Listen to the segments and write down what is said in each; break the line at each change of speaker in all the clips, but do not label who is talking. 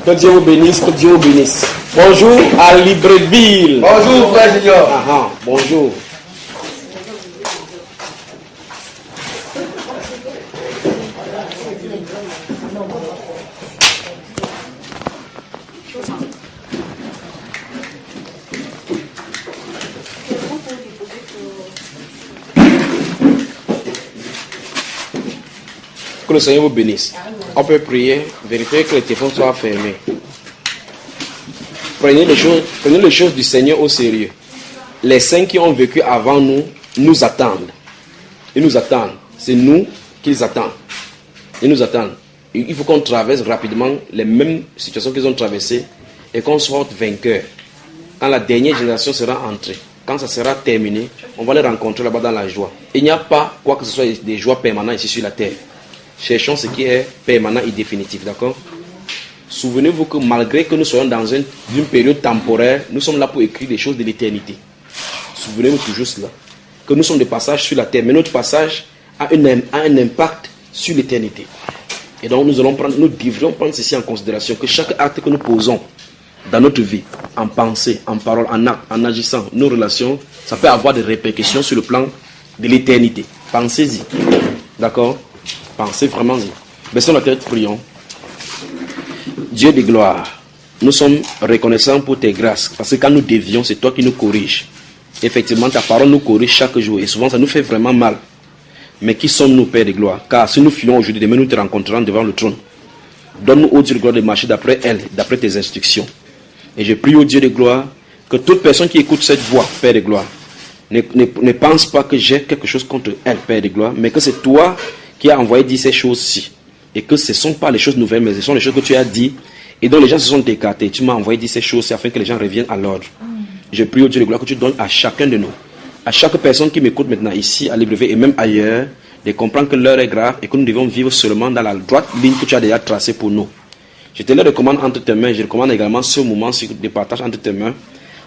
Que Dieu vous bénisse, que Dieu vous bénisse. Bonjour à Libreville.
Bonjour frère Junior.
Bonjour. Que le Seigneur vous bénisse. On peut prier, vérifier que le téléphone soit fermé. Prenez les choses du Seigneur au sérieux. Les saints qui ont vécu avant nous nous attendent. Ils nous attendent. C'est nous qu'ils attendent. Ils nous attendent. Il faut qu'on traverse rapidement les mêmes situations qu'ils ont traversées et qu'on sorte vainqueur. Quand la dernière génération sera entrée, quand ça sera terminé, on va les rencontrer là-bas dans la joie. Il n'y a pas quoi que ce soit des joies permanentes ici sur la terre. Cherchons ce qui est permanent et définitif, d'accord? Souvenez-vous que malgré que nous soyons dans une période temporaire, nous sommes là pour écrire des choses de l'éternité. Souvenez-vous toujours cela. Que nous sommes des passages sur la terre, mais notre passage a un impact sur l'éternité. Et donc nous devrions prendre ceci en considération, que chaque acte que nous posons dans notre vie, en pensée, en parole, en acte, en agissant, nos relations, ça peut avoir des répercussions sur le plan de l'éternité. Pensez-y. D'accord? Pensez vraiment-y. Baissons la tête, prions. Dieu de gloire, nous sommes reconnaissants pour tes grâces, parce que quand nous dévions, c'est toi qui nous corriges. Effectivement, ta parole nous corrige chaque jour, et souvent ça nous fait vraiment mal. Mais qui sommes-nous, Père de gloire? Car si nous filons aujourd'hui, demain nous te rencontrerons devant le trône. Donne-nous, ô Dieu de gloire, de marcher d'après elle, d'après tes instructions. Et je prie, ô Dieu de gloire, que toute personne qui écoute cette voix, Père de gloire, ne pense pas que j'ai quelque chose contre elle, Père de gloire, mais que c'est toi qui as envoyé dire ces choses-ci. Et que ce ne sont pas les choses nouvelles, mais ce sont les choses que tu as dit, et dont les gens se sont écartés. Tu m'as envoyé dire ces choses afin que les gens reviennent à l'ordre. Je prie, ô Dieu de gloire, que tu donnes à chacun de nous, à chaque personne qui m'écoute maintenant ici, à Libreville et même ailleurs, de comprendre que l'heure est grave et que nous devons vivre seulement dans la droite ligne que tu as déjà tracée pour nous. Je te le recommande entre tes mains. Je recommande également ce moment de partage entre tes mains,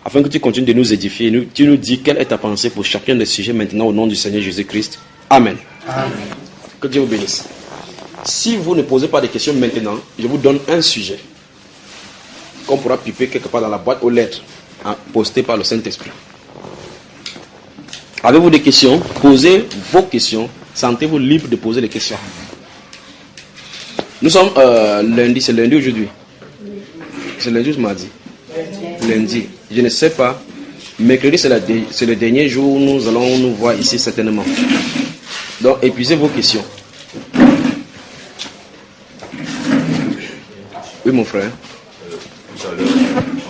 afin que tu continues de nous édifier. Tu nous dis quelle est ta pensée pour chacun des sujets maintenant au nom du Seigneur Jésus-Christ. Amen. Amen. Que Dieu vous bénisse. Si vous ne posez pas de questions maintenant, je vous donne un sujet qu'on pourra piper quelque part dans la boîte aux lettres postée par le Saint-Esprit. Avez-vous des questions? Posez vos questions. Sentez-vous libre de poser des questions. Nous sommes lundi. C'est lundi aujourd'hui? C'est lundi ou ce mardi? Lundi. Je ne sais pas. Mercredi, c'est le dernier jour où nous allons nous voir ici certainement. Donc, épuisez vos questions. Oui, mon frère.
Tout à l'heure.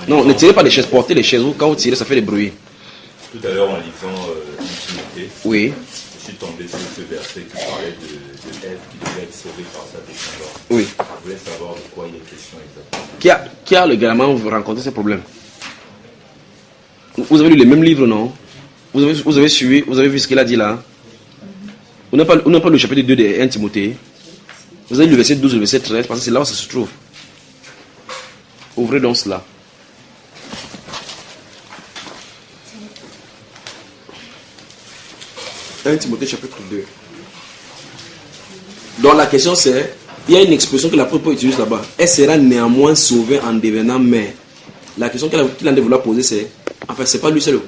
Non, ne tirez pas les chaises. Portez les chaises. Quand vous tirez, ça fait des bruits.
Tout à l'heure, en lisant l'intimité,
oui.
Je suis tombé sur ce verset qui parlait de Ève qui devait être sauvée par sa descendance.
Oui.
Je voulais savoir de quoi il est question exactement.
Qui a également rencontré ce problème? Vous avez lu les mêmes livres, non? Vous avez suivi, vous avez vu ce qu'il a dit là? On n'a pas le chapitre 2 de 1 Timothée. Vous avez lu le verset 12 et le verset 13, parce que c'est là où ça se trouve. Ouvrez donc cela. Timothée chapitre 2. Donc la question c'est, il y a une expression que l'apôtre Paul utilise là-bas. Elle sera néanmoins sauvée en devenant mère. La question qu'il a voulu poser c'est, enfin c'est pas lui seul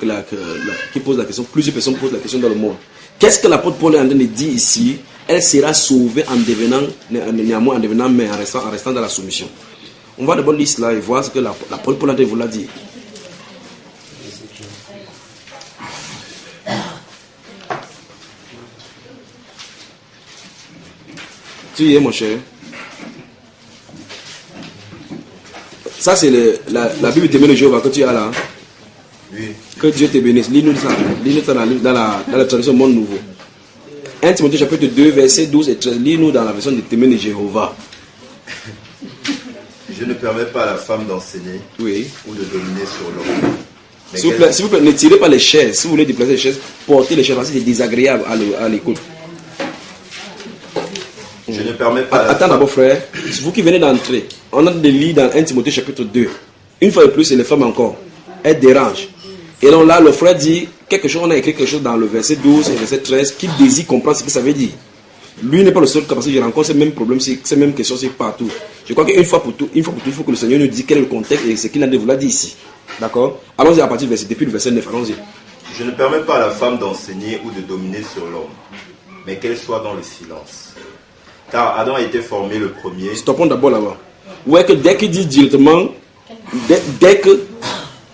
qui pose la question, plusieurs personnes posent la question dans le monde. Qu'est-ce que l'apôtre Paul est en train de dire ici? Elle sera sauvée en devenant néanmoins en devenant mère, en restant dans la soumission. On va d'abord lire cela et voir ce que l'apôtre Paul a voulu dire. Tu y es, mon cher. Ça, c'est la Bible témoin de Jéhovah que tu as là.
Oui.
Que Dieu te bénisse. Lis-nous ça. Lis-nous ça dans la traduction Monde Nouveau. 1 Timothée chapitre 2, versets 12 et 13. Lis-nous dans la version de témoin de Jéhovah.
Je ne permets pas à la femme d'enseigner ou de dominer sur l'homme.
S'il vous plaît, ne tirez pas les chaises. Si vous voulez déplacer les chaises, portez les chaises parce que c'est désagréable à l'écoute.
Je ne permets pas.
Attends d'abord, frère. C'est vous qui venez d'entrer. On a des lits dans 1 Timothée chapitre 2. Une fois de plus, c'est les femmes encore. Elles dérangent. Et donc là, le frère dit quelque chose, on a écrit quelque chose dans le verset 12 et le verset 13 qui désire comprendre ce que ça veut dire. Lui n'est pas le seul cas parce que je rencontre ces mêmes problèmes, ces mêmes questions, c'est partout. Je crois qu'une fois pour tout, il faut que le Seigneur nous dise quel est le contexte et ce qu'il a dit ici. D'accord? Allons-y à partir du verset, depuis le verset 9, allons-y.
Je ne permets pas à la femme d'enseigner ou de dominer sur l'homme, mais qu'elle soit dans le silence. Car Adam a été formé le premier.
Stoppons d'abord là-bas. Vous voyez que dès qu'il dit directement, dès que,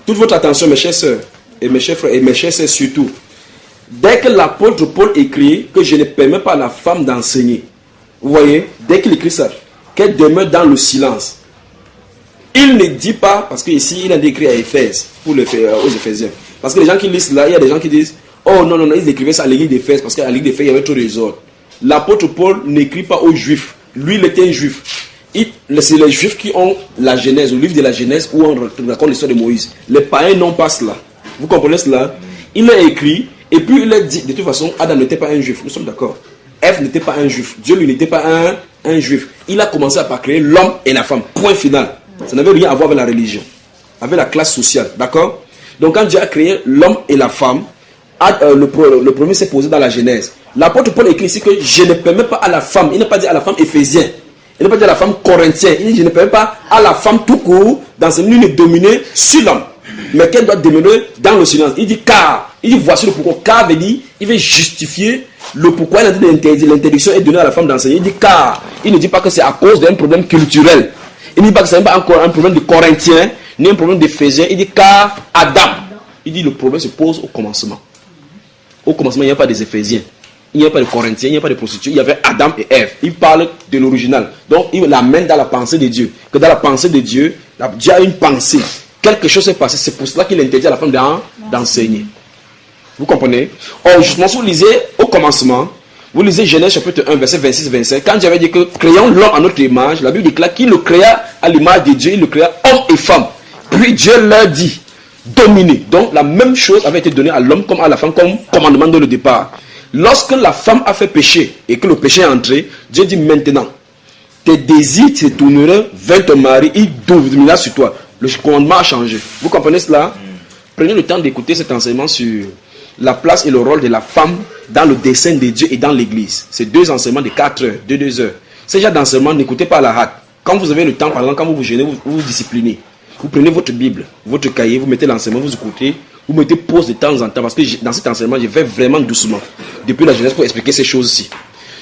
toute votre attention, mes chers sœurs, et mes chers frères, et mes chers sœurs surtout, dès que l'apôtre Paul écrit que je ne permets pas à la femme d'enseigner, vous voyez, dès qu'il écrit ça, qu'elle demeure dans le silence. Il ne dit pas, parce qu'ici il a écrit à Éphèse, aux Éphésiens. Parce que les gens qui lisent là, il y a des gens qui disent, oh non, ils écrivaient ça à l'église d'Éphèse, parce qu'à l'église d'Éphèse il y avait trop de désordre. L'apôtre Paul n'écrit pas aux juifs. Lui, il était un juif. C'est les juifs qui ont la Genèse, le livre de la Genèse, où on raconte l'histoire de Moïse. Les païens n'ont pas cela. Vous comprenez cela? Il a écrit, et puis il a dit, de toute façon, Adam n'était pas un juif. Nous sommes d'accord. Ève n'était pas un juif. Dieu, lui, n'était pas un juif. Il a commencé à créer l'homme et la femme. Point final. Ça n'avait rien à voir avec la religion, avec la classe sociale. D'accord? Donc, quand Dieu a créé l'homme et la femme, le premier s'est posé dans la Genèse. L'apôtre Paul écrit ici que je ne permets pas à la femme, il n'a pas dit à la femme éphésienne, il n'a pas dit à la femme corinthienne, il dit je ne permets pas à la femme tout court d'enseigner de dominer sur l'homme, mais qu'elle doit demeurer dans le silence. Il dit car, il dit voici le pourquoi. Car veut dire, il veut justifier le pourquoi il a dit l'interdiction est donnée à la femme d'enseigner. Il dit car, il ne dit pas que c'est à cause d'un problème culturel, il ne dit pas que c'est pas encore un problème de corinthien, ni un problème d'éphésien, il dit car Adam, il dit le problème se pose au commencement. Au commencement, il n'y a pas des Éphésiens, il n'y a pas de Corinthiens, il n'y a pas de prostituées, il y avait Adam et Ève. Il parle de l'original. Donc, il l'amène dans la pensée de Dieu. Que dans la pensée de Dieu, Dieu a une pensée. Quelque chose s'est passé. C'est pour cela qu'il interdit à la femme d'enseigner. Vous comprenez? Or, justement, si vous lisez au commencement, vous lisez Genèse chapitre 1, verset 26-25, quand Dieu avait dit que créons l'homme à notre image, la Bible déclare qu'il le créa à l'image de Dieu, il le créa homme et femme. Puis Dieu leur dit, dominer. Donc la même chose avait été donnée à l'homme comme à la femme comme commandement de le départ. Lorsque la femme a fait péché et que le péché est entré, Dieu dit maintenant, tes désirs se tourneront vers ton mari, il dominera sur toi. Le commandement a changé. Vous comprenez cela? Prenez le temps d'écouter cet enseignement sur la place et le rôle de la femme dans le dessein de Dieu et dans l'église. C'est 2 enseignements de 4 heures, de 2 heures. Ces genre d'enseignement, n'écoutez pas à la hâte. Quand vous avez le temps, par exemple, quand vous vous gênez, vous vous disciplinez. Vous prenez votre Bible, votre cahier, vous mettez l'enseignement, vous écoutez, vous mettez pause de temps en temps, parce que dans cet enseignement, je vais vraiment doucement, depuis la jeunesse, pour expliquer ces choses-ci.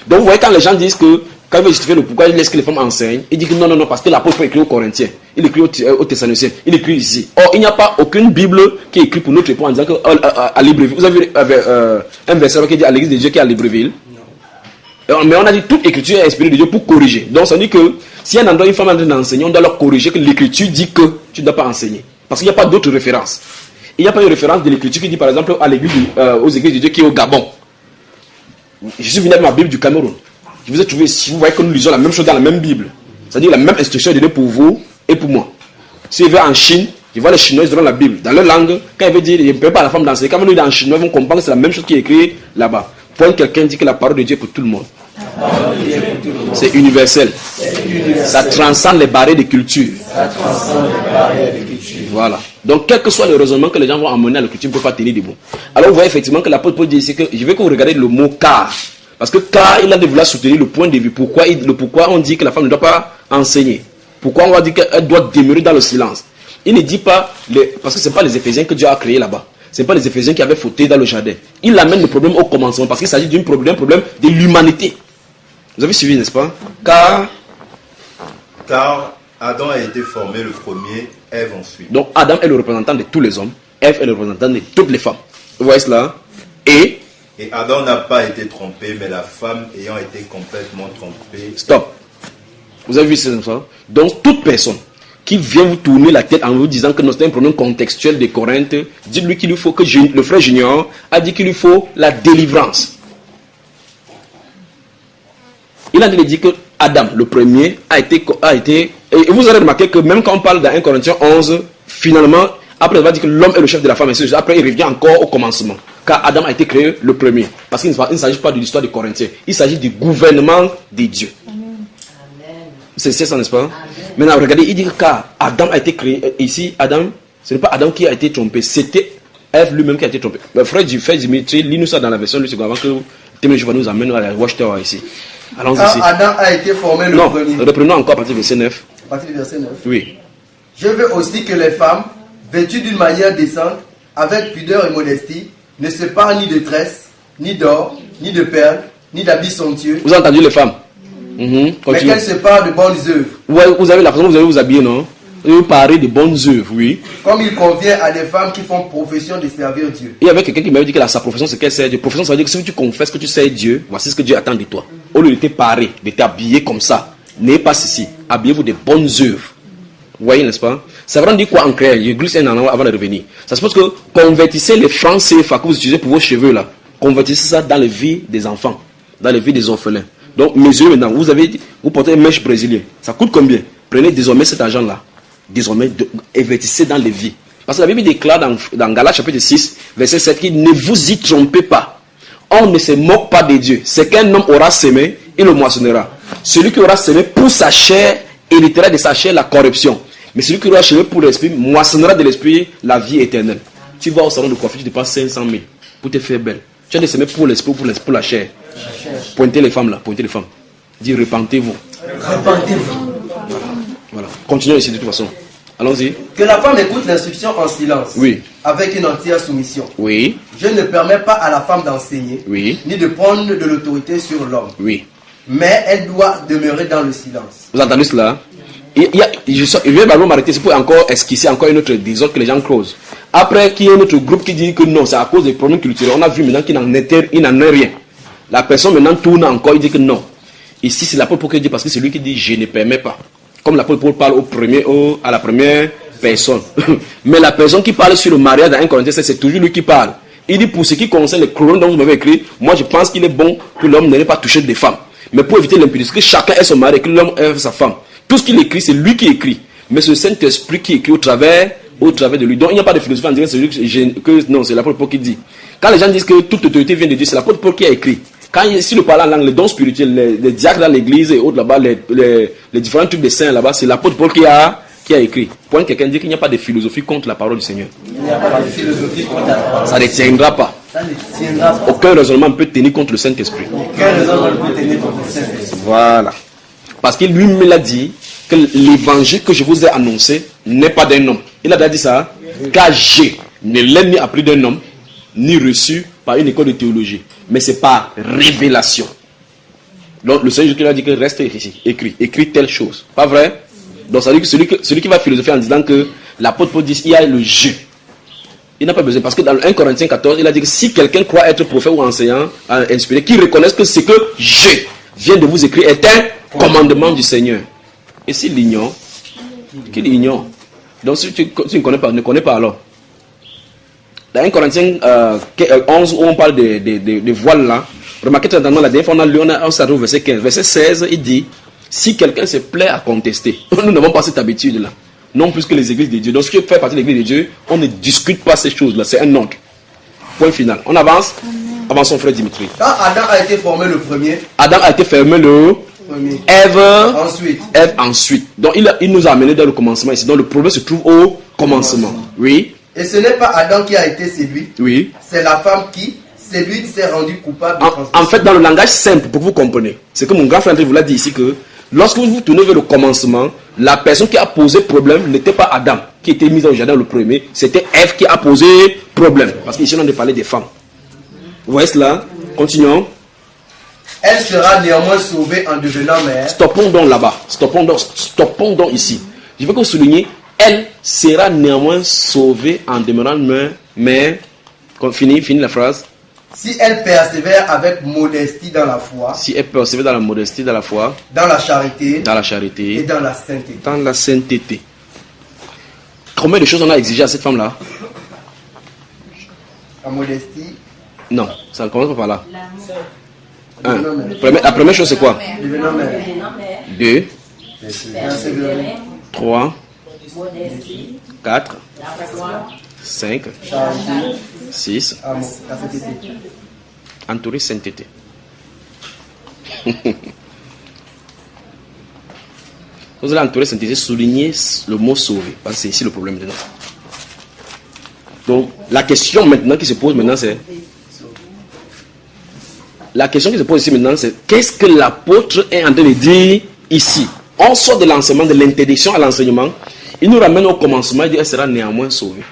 Donc vous voyez, quand les gens disent que, quand ils veulent justifier le pourquoi ils laissent que les femmes enseignent, ils disent que non, parce que l'apôtre écrit aux Corinthiens, il écrit aux Thessaloniciens, il écrit ici. Or, il n'y a pas aucune Bible qui est écrite pour notre époque en disant qu'à Libreville, vous avez vu un verset qui dit à l'église de Dieu qui est à Libreville. Mais on a dit toute écriture est inspirée de Dieu pour corriger. Donc ça dit que si un endroit une femme est en train d'enseigner, on doit leur corriger que l'écriture dit que tu ne dois pas enseigner. Parce qu'il n'y a pas d'autres références. Il n'y a pas une référence de l'écriture qui dit par exemple à l'église, aux églises de Dieu qui est au Gabon. Je suis venu avec ma Bible du Cameroun. Je vous ai trouvé, si vous voyez que nous lisons la même chose dans la même Bible, c'est-à-dire la même instruction est donnée pour vous et pour moi. Si je vais en Chine, je vois les Chinois, ils donnent la Bible. Dans leur langue, quand ils veulent dire, je ne peux pas à la femme d'enseigner, quand ils disent en chinois, ils vont comprendre que c'est la même chose qui est écrite là-bas. Point quelqu'un dit que la parole de Dieu est pour tout le monde. C'est universel. Ça transcende les barrières de culture. Voilà. Donc, quel que soit le raisonnement que les gens vont emmener à la culture, ils ne peuvent pas tenir debout. Alors, vous voyez effectivement que l'apôtre Paul dit ici que je veux que vous regardez le mot car. Parce que car, il a de vouloir soutenir le point de vue. Pourquoi on dit que la femme ne doit pas enseigner? Pourquoi on va dire qu'elle doit demeurer dans le silence? Il ne dit pas, parce que ce n'est pas les Éphésiens que Dieu a créés là-bas. Ce n'est pas les Éphésiens qui avaient fauté dans le jardin. Il amène le problème au commencement parce qu'il s'agit d'un problème de l'humanité. Vous avez suivi, n'est-ce pas? Car
Adam a été formé le premier, Ève ensuite.
Donc Adam est le représentant de tous les hommes, Ève est le représentant de toutes les femmes. Vous voyez cela? Et
Adam n'a pas été trompé, mais la femme ayant été complètement trompée.
Stop. Vous avez vu ça? Donc toute personne qui vient vous tourner la tête en vous disant que c'est un problème contextuel de Corinthe, dites-lui qu'il lui faut que le frère Junior a dit qu'il lui faut la délivrance. Il a dit que Adam, le premier, a été et vous aurez remarqué que même quand on parle dans 1 Corinthiens 11, finalement, après il va dire que l'homme est le chef de la femme, et après il revient encore au commencement. Car Adam a été créé le premier. Parce qu'il ne s'agit pas de l'histoire des Corinthiens, il s'agit du gouvernement de Dieu. C'est ça, n'est-ce pas? Amen. Maintenant, regardez, il dit que Adam a été créé. Ici, Adam, ce n'est pas Adam qui a été trompé, c'était Ève lui-même qui a été trompé. Le frère Dimitri, lis-nous ça dans la version du second avant que Témé Jova nous amène à la Watchtower ici. Allons
Quand
ici.
Adam a été formé le
Non,
premier.
reprenons encore à partir du verset 9.
À partir du verset 9.
Oui.
Je veux aussi que les femmes, vêtues d'une manière décente, avec pudeur et modestie, ne se parent ni de tresses, ni d'or, ni de perles, ni d'habits somptueux,
Vous avez entendu les femmes?
mais
Continue.
qu'elles se parent de bonnes œuvres,
Vous avez la façon dont vous allez vous habiller, non? Vous parlez de bonnes œuvres, oui.
comme il convient à des femmes qui font profession de servir Dieu.
Il y avait quelqu'un qui m'avait dit que sa profession, c'est qu'elle sert Dieu. Profession, ça veut dire que si tu confesses que tu sers Dieu, voici ce que Dieu attend de toi. Au lieu de te parer, de t'habiller comme ça, n'ayez pas ceci. Habillez-vous de bonnes œuvres. Vous voyez, n'est-ce pas? Ça veut dire quoi en créole? Je glisse un an avant de revenir. Ça se passe que convertissez les francs CFA que vous utilisez pour vos cheveux là. Convertissez ça dans la vie des enfants, dans la vie des orphelins. Donc, mesurez maintenant. Vous portez une mèche brésilienne. Ça coûte combien? Prenez désormais cet argent-là. Désormais, investissez dans les vies. Parce que la Bible déclare dans Galates chapitre 6, verset 7, qu'il ne vous y trompez pas. On ne se moque pas de Dieu. C'est qu'un homme aura semé, il le moissonnera. Celui qui aura semé pour sa chair, héritera de sa chair la corruption. Mais celui qui aura semé pour l'esprit, moissonnera de l'esprit la vie éternelle. Tu vas au salon de coiffure, tu dépenses 500 000 pour te faire belle. Tu as de semer pour l'esprit, pour la chair. Pointez les femmes là, pointez les femmes. Dis repentez-vous.
Repentez-vous.
Voilà. Continuons ici de toute façon. Allons-y.
Que la femme écoute l'instruction en silence,
Oui.
avec une entière soumission.
Oui.
Je ne permets pas à la femme d'enseigner,
Oui.
ni de prendre de l'autorité sur l'homme,
Oui.
mais elle doit demeurer dans le silence.
Vous entendez cela? Je vais m'arrêter, c'est pour encore esquisser encore une autre désordre que les gens causent. Après, qu'il y ait un autre groupe qui dit que non, c'est à cause des problèmes culturels. On a vu maintenant qu'il n'en est rien. La personne maintenant tourne encore, il dit que non. Ici, c'est l'apôtre Paul qui dit, parce que c'est lui qui dit je ne permets pas. Comme l'apôtre Paul parle à la première personne. Mais la personne qui parle sur le mariage dans 1 Corinthiens 7, c'est toujours lui qui parle. Il dit pour ce qui concerne les couronnes dont vous m'avez écrit, moi je pense qu'il est bon que l'homme n'ait pas touché des femmes. Mais pour éviter l'impudicité, que chacun ait son mari, que l'homme ait sa femme. Tout ce qu'il écrit, c'est lui qui écrit. Mais c'est le Saint-Esprit qui écrit au travers de lui. Donc il n'y a pas de philosophie en disant que non, c'est l'apôtre Paul qui dit. Quand les gens disent que toute autorité vient de Dieu, c'est l'apôtre Paul qui a écrit. Quand si le parle en langue, les dons spirituels, les diacres dans l'église et autres là-bas, les différents trucs des saints là-bas, c'est l'apôtre Paul qui a écrit. Point quelqu'un dit qu'il n'y a pas de philosophie contre la parole du Seigneur.
Il n'y a pas de philosophie contre la parole.
Ça ne tiendra pas.
Ça ne tiendra pas.
Aucun raisonnement ne peut tenir contre le Saint-Esprit.
Aucun raisonnement ne peut tenir contre le Saint-Esprit.
Voilà. Parce qu'il lui me l'a dit que l'évangile que je vous ai annoncé n'est pas d'un homme. Il a déjà dit ça. Car je ne l'ai ni appris d'un homme, ni reçu par une école de théologie. Mais c'est par révélation. Donc le Seigneur qui a dit que reste ici, écrit telle chose. Pas vrai? Donc ça veut dire que celui qui va philosopher en disant que l'apôtre Paul dit il y a le je. Il n'a pas besoin. Parce que dans le 1 Corinthiens 14, il a dit que si quelqu'un croit être prophète ou enseignant, inspiré, qu'il reconnaisse que ce que je viens de vous écrire est un commandement du Seigneur. Et s'il l'ignore, qu'il ignore. Donc si tu ne connais pas alors. Dans 1 Corinthiens 11, où on parle de voiles là, remarquez très attentivement, la dernière fois on s'arrête au verset 15. Verset 16, il dit, si quelqu'un se plaît à contester, nous n'avons pas cette habitude là. Non plus que les églises de Dieu. Donc, ce qui fait partie de l'église de Dieu, on ne discute pas ces choses-là. C'est un ordre. Point final. On avance. Avançons, frère Dimitri.
Quand Adam a été formé le premier,
Adam a été formé le
premier.
Ève ensuite. Donc, il nous a amené dans le commencement ici. Donc, le problème se trouve au commencement. Oui.
Et ce n'est pas Adam qui a été séduit.
Oui.
C'est la femme qui, séduite, s'est rendue coupable de transgression.
En fait, dans le langage simple, pour que vous compreniez, c'est que mon grand frère vous l'a dit ici que lorsque vous vous tournez vers le commencement, la personne qui a posé problème n'était pas Adam, qui était mis au jardin le premier, c'était Ève qui a posé problème. Parce qu'ici, on a parlé des femmes. Vous voyez cela? Continuons.
Elle sera néanmoins sauvée en devenant mère.
Stoppons donc là-bas. Stoppons donc ici. Je veux que vous souligniez, elle sera néanmoins sauvée en demeurant mère. Mais, fini la phrase.
Si elle persévère avec modestie dans la foi.
Si elle persévère dans la modestie, dans la foi.
Dans la charité.
Dans la charité.
Et dans la sainteté.
Dans la sainteté. Combien de choses on a exigé à cette femme-là?
La modestie.
Non, ça ne commence pas par là. La première chose, c'est quoi? 2, 3, 4, 5, 6. Entouré sainteté. Vous allez entourer sainteté, souligner le mot sauver. Parce que c'est ici le problème dedans. Donc, la question maintenant qui se pose maintenant, c'est la question qui se pose ici maintenant, c'est qu'est-ce que l'apôtre est en train de dire ici? On sort de l'enseignement, de l'interdiction à l'enseignement. Il nous ramène au commencement, il dit elle sera néanmoins sauvée.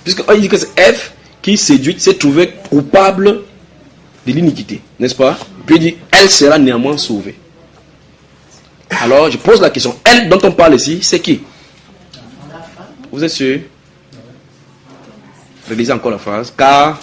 Puisqu'il dit que c'est Ève qui séduite, s'est trouvée coupable de l'iniquité, n'est-ce pas? Puis il dit elle sera néanmoins sauvée. Alors je pose la question, elle dont on parle ici, c'est qui? Vous êtes sûr? Relisez encore la phrase. Car.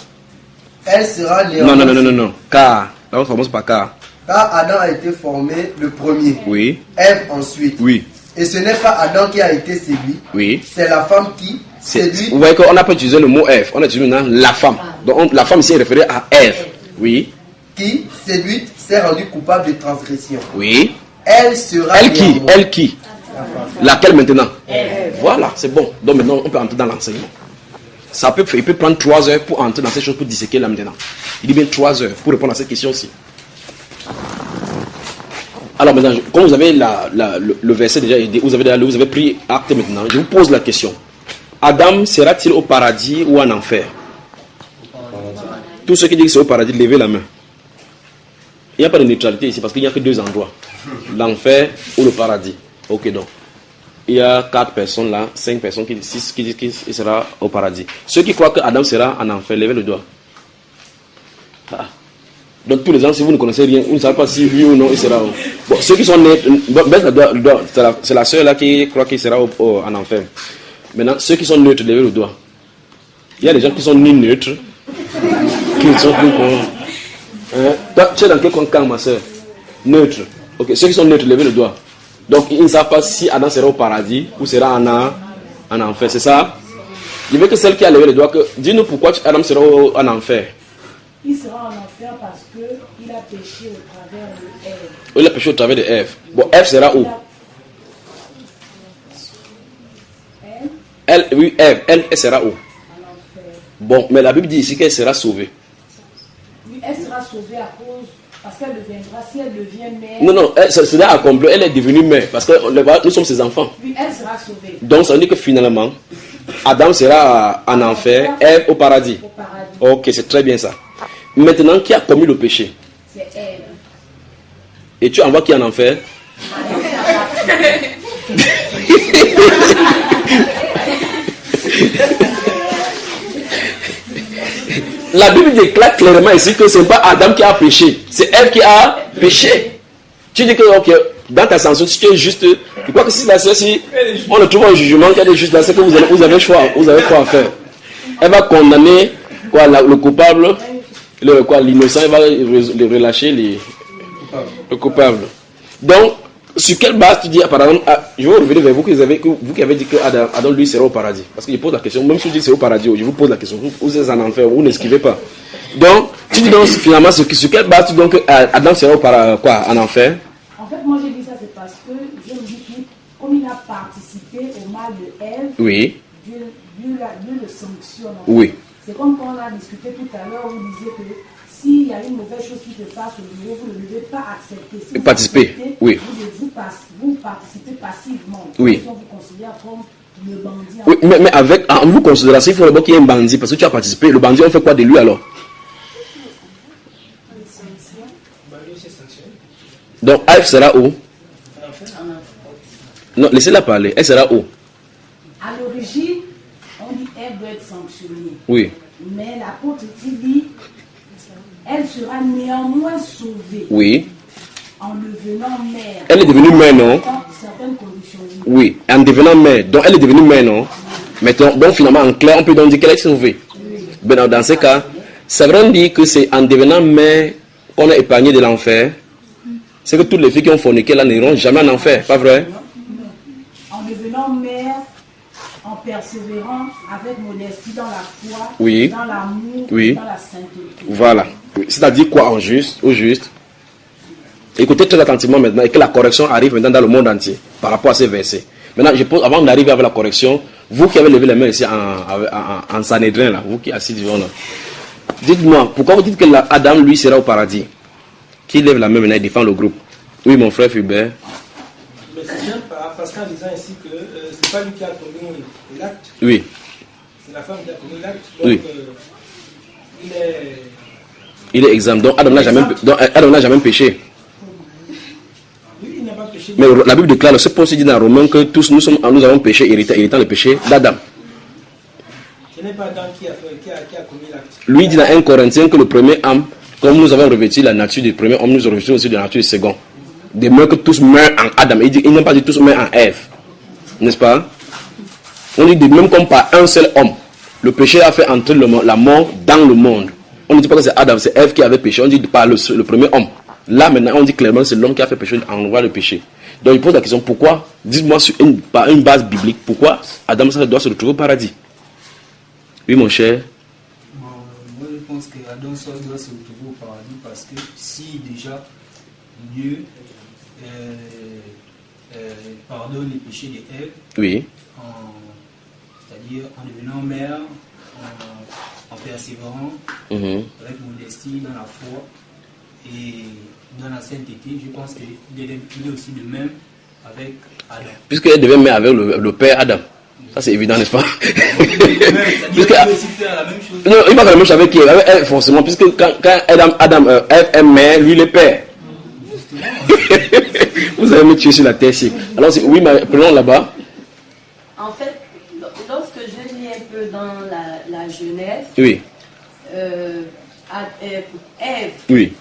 Elle sera néanmoins.
Non. Car. Là, on commence par car.
Car Adam a été formé le premier.
Oui.
Ève ensuite.
Oui.
Et ce n'est pas Adam qui a été séduit.
Oui.
C'est la femme qui séduit.
Vous voyez qu'on n'a pas utilisé le mot Ève. On a utilisé maintenant la femme. Donc la femme ici est référée à Ève. Oui.
Qui, séduite, s'est rendue coupable de transgression.
Oui.
Elle sera.
Elle qui?
néanmoins.
Elle qui? Laquelle maintenant? Voilà, c'est bon. Donc maintenant, on peut entrer dans l'enseignement. Il peut prendre 3 heures pour entrer dans ces choses, pour disséquer là maintenant. Il dit bien 3 heures pour répondre à cette question-ci. Alors maintenant, comme vous avez le verset déjà aidé, vous avez pris acte maintenant, je vous pose la question. Adam sera-t-il au paradis ou en enfer? Tous ceux qui disent que c'est au paradis, levez la main. Il n'y a pas de neutralité ici parce qu'il n'y a que 2 endroits. L'enfer ou le paradis. Ok donc. Il y a 4 personnes là, 5 personnes, 6 qui disent qu'il sera au paradis. Ceux qui croient que Adam sera en enfer, levez le doigt. Ah. Donc tous les gens, si vous ne connaissez rien, vous ne savez pas si oui ou non il sera. Bon, ceux qui sont nés, le doigt, c'est la sœur là qui croit qu'il sera en enfer. Maintenant, ceux qui sont neutres, levez le doigt. Il y a des gens qui sont ni neutres, qui sont plus cons. Toi, tu es dans quel camp, ma soeur? Neutre. Ok, ceux qui sont neutres, levez le doigt. Donc, ils ne savent pas si Adam sera au paradis ou sera en enfer, c'est ça? Je veux que celle qui a levé le doigt, dis-nous pourquoi Adam sera en enfer.
Il sera en enfer parce qu'il a péché au travers de Ève.
Il a péché au travers de Ève. Bon, Ève sera où? Elle, oui, Ève, elle sera où? Bon, mais la Bible dit ici qu'elle sera sauvée.
Oui, elle sera sauvée à cause, parce qu'elle deviendra, si elle devient mère.
Non, c'est là accompli, elle est devenue mère, parce que nous sommes ses enfants.
Oui, elle sera sauvée.
Donc ça veut dire que finalement, Adam sera en enfer, Ève au paradis.
Au paradis.
Ok, c'est très bien ça. Maintenant, qui a commis le péché?
C'est Ève.
Et tu envoies qui en enfer? La Bible déclare clairement ici que ce n'est pas Adam qui a péché, c'est Ève qui a péché. Tu dis que, ok, dans ta censure, si tu es juste, tu crois que si on le trouve en jugement, qu'il y a des justes là, c'est que vous avez quoi à faire. Elle va condamner quoi, le coupable, l'innocent, elle va le relâcher le coupable. Donc, sur quelle base tu dis, par exemple, je vais revenir vers vous, vous qui avez dit que Adam lui sera au paradis. Parce que je pose la question, même si je dis que c'est au paradis, je vous pose la question, vous êtes en enfer, vous n'esquivez pas. Donc, tu dis donc finalement, sur quelle base tu dis que Adam sera en enfer?
En fait, moi j'ai dit ça, c'est parce que je me dis que, comme il a participé au mal de Ève,
Oui.
Dieu le sanctionne.
Oui.
C'est comme quand on a discuté tout à l'heure, vous disiez que s'il y a une mauvaise chose qui se passe au bureau, vous ne devez pas accepter. Si
Participer,
acceptez,
oui.
Vous participez passivement.
Oui.
On vous considère comme le bandit.
Oui, mais en vous considération, il faut d'abord qu'il y ait un bandit, parce que tu as participé. Le bandit, on fait quoi de lui alors? Donc, Ève sera où? Non, laissez-la parler. Elle sera où?
À l'origine, on dit Ève doit être sanctionnée.
Oui.
Mais l'apôtre dit, elle sera néanmoins sauvée.
Oui.
En devenant mère.
Elle est devenue mère, non?
Dans certaines conditions.
Oui. En devenant mère. Donc, elle est devenue mère, non? Mais donc, finalement, en clair, on peut donc dire qu'elle est sauvée. Ben, dans ce cas, ça veut dire que c'est en devenant mère qu'on est épargné de l'enfer. C'est que toutes les filles qui ont forniqué là n'iront jamais en enfer, pas vrai?
En devenant mère, en persévérant avec modestie dans la foi,
Oui.
dans l'amour,
Oui.
dans la sainteté.
Voilà. C'est-à-dire quoi au juste? Écoutez très attentivement maintenant et que la correction arrive maintenant dans le monde entier par rapport à ces versets. Maintenant, je pose, avant d'arriver avec la correction, vous qui avez levé les mains ici en Sanhédrin, là, vous qui assis devant là, dites-moi, pourquoi vous dites que Adam, lui, sera au paradis? Qui lève la main maintenant et défend le groupe? Oui, mon frère Fulbert.
Mais c'est bien parce qu'en disant ici que c'est pas lui qui a commis l'acte,
Oui.
c'est la femme qui a commis l'acte. Donc,
Oui. Il est exempt. Donc Adam n'a jamais péché.
Lui, il n'a pas péché.
Mais la Bible déclare, ce Paul dit dans Romains que tous nous avons péché, héritant le péché d'Adam.
Ce n'est pas Adam qui a commis l'acte.
Lui dit dans 1 Corinthiens que le premier homme, comme nous avons revêtu la nature du premier homme, nous avons revêtu aussi la nature du second. De même que tous meurent en Adam. Il n'a pas dit tous meurent en Ève. N'est-ce pas? On dit de même comme par un seul homme, le péché a fait entrer la mort dans le monde. On ne dit pas que c'est Adam, c'est Ève qui avait péché. On dit par le premier homme. Là maintenant, on dit clairement que c'est l'homme qui a fait péché en envoie le péché. Donc il pose la question, pourquoi, dites-moi par une base biblique, pourquoi Adam doit se retrouver au paradis? Oui mon cher.
Bon, moi je pense que Adam doit se retrouver au paradis parce que si déjà Dieu pardonne les péchés d'Ève,
Oui.
c'est-à-dire en devenant mère, en persévérant, avec modestie dans la foi et dans la sainteté, je pense qu'il est aussi de même avec Adam.
Puisqu'elle devait mère avec le père Adam. Ça c'est évident, n'est-ce pas?
C'est-à-dire qu'il peut aussi faire la même chose.
Non, il va faire la même chose avec qui? Avec elle, forcément, puisque quand Adam est mère, lui il est père. Vous allez me tuer sur la terre ici. Alors, oui, mais prenons là-bas.
En fait, lorsque je lis un peu dans la Genèse,
Oui.
Ève,
Oui.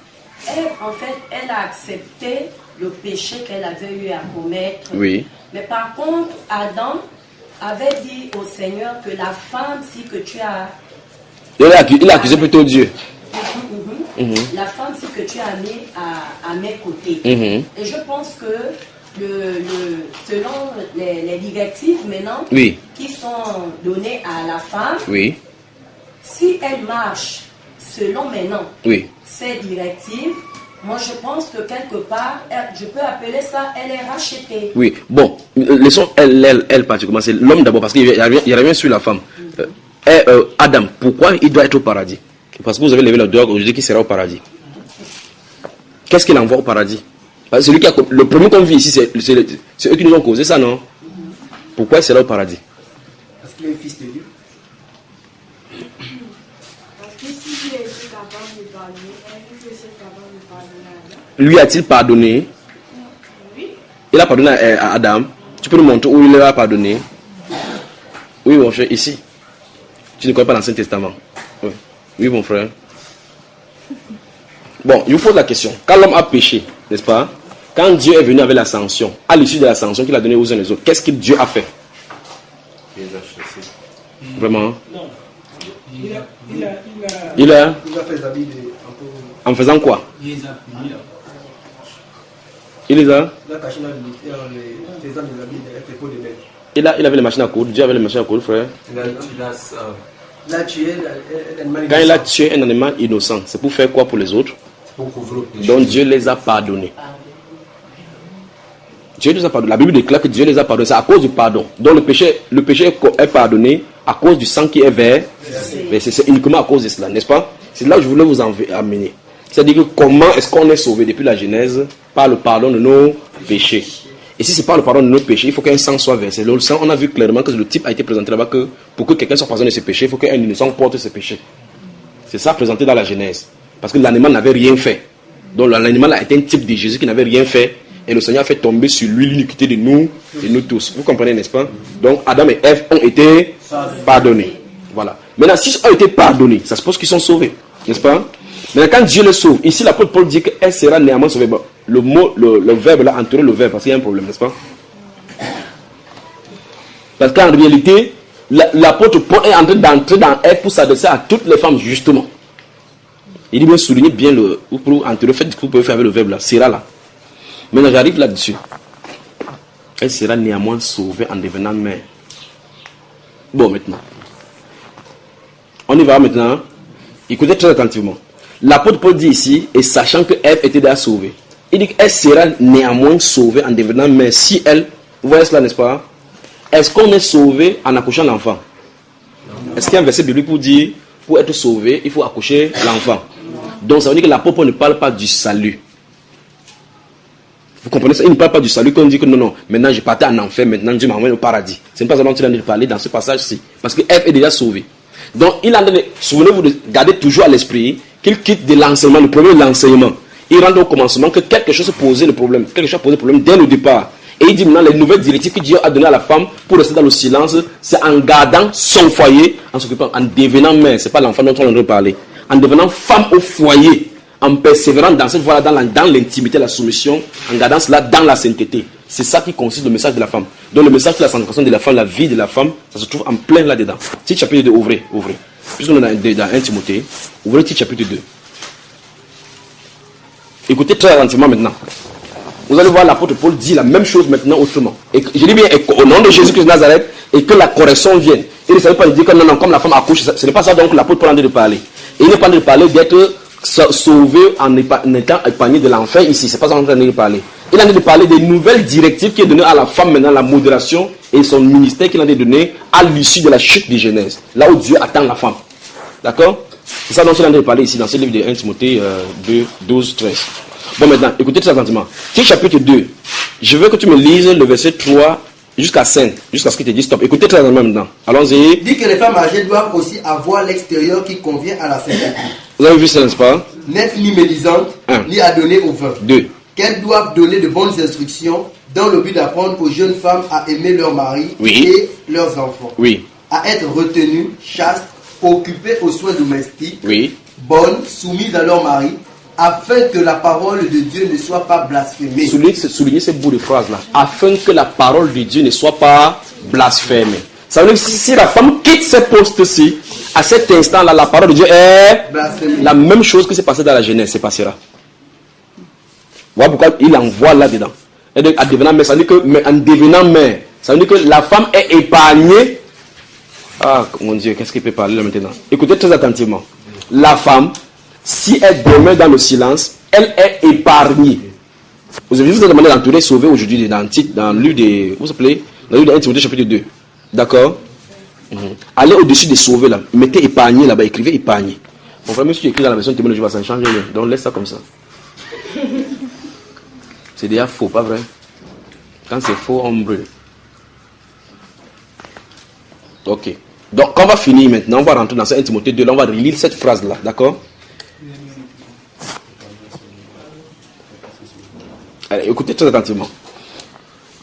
Ève, en fait, elle a accepté le péché qu'elle avait eu à commettre.
Oui.
Mais par contre, Adam avait dit au Seigneur que la femme, si que tu as...
Il a accusé plutôt Dieu.
La femme, si que tu as mis à mes côtés. Et je pense que selon les directives maintenant
Oui.
qui sont données à la femme,
Oui.
si elle marche selon maintenant
Oui.
ces directives, moi je pense que quelque part, je peux appeler ça, elle est rachetée.
Oui. Bon, laissons elle particulièrement. C'est l'homme d'abord, parce qu'il y a rien sur la femme. Adam, pourquoi il doit être au paradis? Parce que vous avez levé le doigt aujourd'hui qu'il sera au paradis. Qu'est-ce qu'il envoie au paradis? Parce que celui qui a, le premier qu'on vit ici, c'est eux qui nous ont causé ça, non? Pourquoi il sera au paradis?
Parce qu'il est fils de Dieu.
Parce que si Dieu est capable de pardonner, est-ce que c'est capable de pardonner à Adam?
Lui a-t-il pardonné?
Oui.
Il a pardonné à Adam. Tu peux nous montrer où il a pardonné? Oui, mon frère, ici. Tu ne connais pas l'Ancien Testament? Oui. Oui, mon frère. Bon, je vous pose la question. Quand l'homme a péché, n'est-ce pas? Quand Dieu est venu avec la sanction, à l'issue de la sanction qu'il a donnée aux uns et aux autres, qu'est-ce que Dieu a fait?
Il les a chassés.
Vraiment?
Non. Il a
Il a fait des habits
en faisant quoi?
Il les a punis là.
Il les a?
Il a caché dans le ministère les faisant des habits avec les peaux de bête.
Il avait les machines à coudre. Dieu avait les machines à coudre, frère.
Il a tué un animal.
Quand il a tué un animal innocent, c'est pour faire quoi pour les autres?
Pour couvrir le péché.
Donc Dieu les a pardonnés. Dieu les a pardonnés. La Bible déclare que Dieu les a pardonnés. C'est à cause du pardon. Donc le péché est pardonné à cause du sang qui est versé. C'est uniquement à cause de cela, n'est-ce pas? C'est là que je voulais vous amener. C'est-à-dire que comment est-ce qu'on est sauvé depuis la Genèse? Par le pardon de nos péchés. Et si c'est par le pardon de nos péchés, il faut qu'un sang soit versé. Le sang, on a vu clairement que le type a été présenté là-bas que pour que quelqu'un soit pardonné de ses péchés, il faut qu'un innocent porte ses péchés. C'est ça présenté dans la Genèse. Parce que l'animal n'avait rien fait. Donc l'animal a été un type de Jésus qui n'avait rien fait. Et le Seigneur a fait tomber sur lui l'iniquité de nous tous. Vous comprenez, n'est-ce pas? Donc Adam et Ève ont été pardonnés. Voilà. Maintenant, s'ils ont été pardonnés, ça suppose qu'ils sont sauvés. N'est-ce pas? Maintenant, quand Dieu les sauve, ici l'apôtre Paul dit qu'elle sera néanmoins sauvée. Bon, le verbe là, entourer le verbe, parce qu'il y a un problème, n'est-ce pas? Parce qu'en réalité, l'apôtre Paul est en train d'entrer dans Ève pour s'adresser à toutes les femmes, justement. Il dit bien souligner bien pour entourer le fait que vous pouvez faire avec le verbe là, sera là. Maintenant, j'arrive là-dessus. Elle sera néanmoins sauvée en devenant mère. Bon, maintenant. On y va maintenant. Écoutez très attentivement. L'apôtre Paul dit ici, et sachant que Ève était déjà sauvée, il dit qu'elle sera néanmoins sauvée en devenant mère. Si elle, vous voyez cela, n'est-ce pas? Est-ce qu'on est sauvé en accouchant l'enfant? Est-ce qu'il y a un verset biblique pour dire, pour être sauvé, il faut accoucher l'enfant? Donc ça veut dire que l'apôtre Paul ne parle pas du salut. Vous comprenez ça? Il ne parle pas du salut qu'on dit que non, maintenant je partais en enfer, maintenant Dieu m'a envoyé au paradis. Ce n'est pas ça dont il a envie de parler dans ce passage-ci. Parce que Ève est déjà sauvée. Donc il a souvenez-vous de garder toujours à l'esprit qu'il quitte de l'enseignement, le problème de l'enseignement. Il rend au commencement que quelque chose posait le problème, quelque chose posait le problème dès le départ. Et il dit maintenant les nouvelles directives que Dieu a données à la femme pour rester dans le silence, c'est en gardant son foyer, en s'occupant, en devenant mère, c'est pas l'enfant dont on aurait parlé, en devenant femme au foyer, en persévérant dans cette voie-là, dans l'intimité, la soumission, en gardant cela dans la sainteté. C'est ça qui consiste le message de la femme. Donc le message de la sanctification de la femme, la vie de la femme, ça se trouve en plein là-dedans. Titre chapitre 2, ouvrez. Puisqu'on est dans 1 Timothée, ouvrez titre chapitre 2. Écoutez très attentivement maintenant. Vous allez voir l'apôtre Paul dit la même chose maintenant autrement. Et je dis bien au nom de Jésus-Christ de Nazareth et que la correction vienne. Il ne s'agit pas de dire que non, comme la femme accouche, ce n'est pas ça donc l'apôtre Paul en train de parler. Et il n'est pas en train de parler d'être sauvé en étant épargné de l'enfer ici. C'est pas ça en train de parler. Il est en train de parler des nouvelles directives qui est données à la femme maintenant, la modération et son ministère qu'il a donné à l'issue de la chute de Genèse. Là où Dieu attend la femme. D'accord? C'est ça dont il est en train de parler ici dans ce livre de 1 Timothée 2, 12, 13. Bon, maintenant, écoutez très attentivement. Titre chapitre 2. Je veux que tu me lises le verset 3 jusqu'à 5, jusqu'à ce qu'il te dise stop. Écoutez très attentivement maintenant. Allons-y.
Dit que les femmes âgées doivent aussi avoir l'extérieur qui convient à la sainteté.
Vous avez vu ça, n'est-ce pas?
N'être ni médisantes, ni à donner au vin. 2. Qu'elles doivent donner de bonnes instructions dans le but d'apprendre aux jeunes femmes à aimer leur mari et leurs enfants. Oui. À être retenues, chastes, occupées aux soins domestiques, bonnes, soumises à leur mari, afin que la parole de Dieu ne soit pas blasphémée.
Soulignez ce bout de phrase-là. Afin que la parole de Dieu ne soit pas blasphémée. Ça veut dire que si la femme quitte ce poste-ci, à cet instant-là, la parole de Dieu est blasphémée. La même chose que s'est passé dans la Genèse se passera. Voilà pourquoi il envoie là-dedans. Et donc, en devenant mère, ça veut dire que, en devenant mère, ça veut dire que la femme est épargnée. Ah, mon Dieu, qu'est-ce qu'il peut parler là maintenant? Écoutez très attentivement. La femme, si elle demeure dans le silence, elle est épargnée. Vous avez demandé d'entourer sauver aujourd'hui dans le livre de, vous appelez, dans le livre de 1 Timothée chapitre 2. D'accord? Allez au-dessus de sauver là. Mettez épargné là-bas, écrivez épargné. Bon, vraiment, si tu écris dans la version de Timothée, ça ne change rien. Donc laisse ça comme ça. C'est déjà faux, pas vrai? Quand c'est faux, on brûle. Ok. Donc, on va finir maintenant. On va rentrer dans 1 Timothée 2. Là, on va relire cette phrase-là. D'accord? Allez, écoutez très attentivement.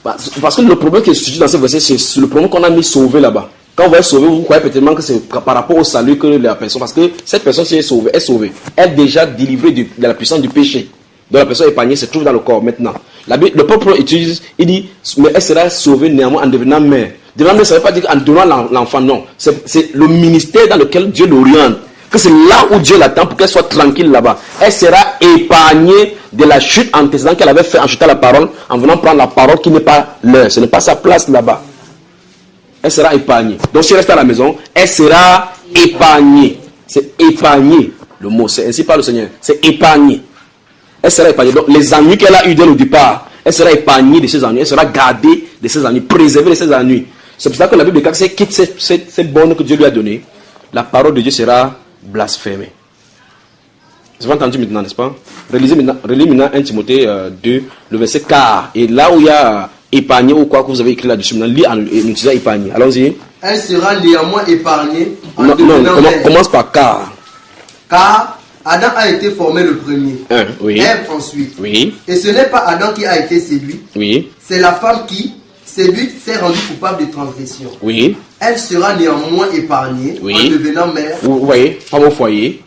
Parce que le problème qui est situé dans ce verset, c'est le problème qu'on a mis sauvé là-bas. Quand vous voyez sauvé, vous croyez peut-être que c'est par rapport au salut que la personne. Parce que cette personne, si elle est sauvée. Elle est déjà délivrée de la puissance du péché. Donc la personne épargnée se trouve dans le corps maintenant. Le peuple utilise, il dit, mais elle sera sauvée néanmoins en devenant mère. Devenant mère, ça ne veut pas dire en donnant l'enfant, non. C'est le ministère dans lequel Dieu l'oriente. Que c'est là où Dieu l'attend pour qu'elle soit tranquille là-bas. Elle sera épargnée de la chute antécédente qu'elle avait fait en chutant la parole, en venant prendre la parole qui n'est pas leur. Ce n'est pas sa place là-bas. Elle sera épargnée. Donc si elle reste à la maison, elle sera épargnée. C'est épargnée. Le mot, c'est ainsi par le Seigneur. C'est épargnée. Elle sera épargnée. Donc les ennuis qu'elle a eu dès le départ, elle sera épargnée de ses ennuis. Elle sera gardée de ses ennuis, préservée de ses ennuis. C'est pour ça que la Bible dit qu'elle quitte cette bonne que Dieu lui a donnée, la parole de Dieu sera blasphémée. Vous avez entendu maintenant, n'est-ce pas? Relisez maintenant 1 Timothée 2, le verset 4. Et là où il y a épargné ou quoi que vous avez écrit là-dessus, maintenant, lis en utilisant épargné. Allons-y.
Elle sera néanmoins épargnée en
non, commence par car.
Car Adam a été formé le premier. Ève ensuite. Oui. Et ce n'est pas Adam qui a été séduit. Oui. C'est la femme qui, séduite, s'est rendue coupable de transgression. Oui. Elle sera néanmoins épargnée en devenant mère.
Vous voyez, femme au foyer.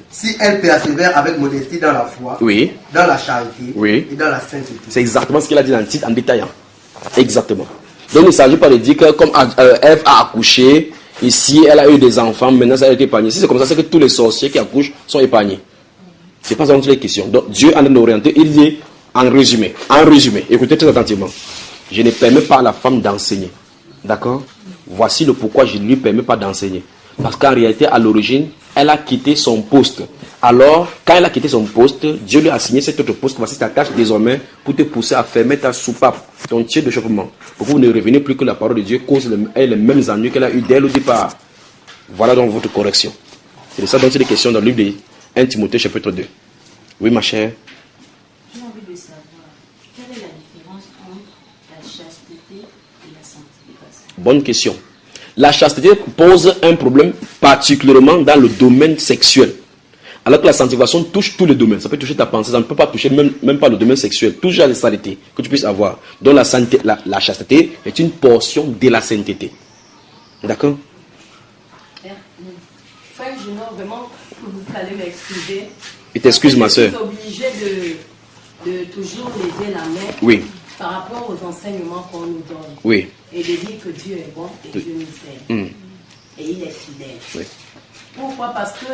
Si elle persévère avec modestie dans la foi, dans la charité et dans la sainteté.
C'est exactement ce qu'il a dit dans le titre en détaillant. Exactement. Donc il ne s'agit pas de dire que comme Ève a accouché, ici elle a eu des enfants, maintenant ça a été épargné. Si c'est comme ça, c'est que tous les sorciers qui accouchent sont épargnés. C'est pas ça toutes les questions. Donc Dieu en train d'orienter, il dit en résumé, écoutez très attentivement. Je ne permets pas à la femme d'enseigner. D'accord? Voici le pourquoi je ne lui permets pas d'enseigner. Parce qu'en réalité, à l'origine, elle a quitté son poste. Alors, quand elle a quitté son poste, Dieu lui a assigné cet autre poste. Voici ta tâche désormais pour te pousser à fermer ta soupape, ton tiers de chauffement. Pour que vous ne reveniez plus que la parole de Dieu cause les mêmes ennuis qu'elle a eu dès le départ. Voilà donc votre correction. C'est de ça dont il est question dans le livre de 1 Timothée chapitre 2. Oui, ma chère.
J'ai envie de savoir, quelle est la différence entre la chasteté et la sanctification?
Bonne question. La chasteté pose un problème particulièrement dans le domaine sexuel. Alors que la sanctification touche tous les domaines. Ça peut toucher ta pensée, ça ne peut pas toucher même pas le domaine sexuel. Tout genre de saleté que tu puisses avoir. Donc la chasteté est une portion de la sainteté. D'accord?
Frère Junior, vraiment, vous allez m'excuser.
Et t'excuse ma soeur.
Je suis obligé de toujours lever la main.
Oui.
Par rapport aux enseignements qu'on nous donne.
Oui.
Et de dire que Dieu est bon et Dieu nous aime. Et il est fidèle.
Oui.
Pourquoi? Parce que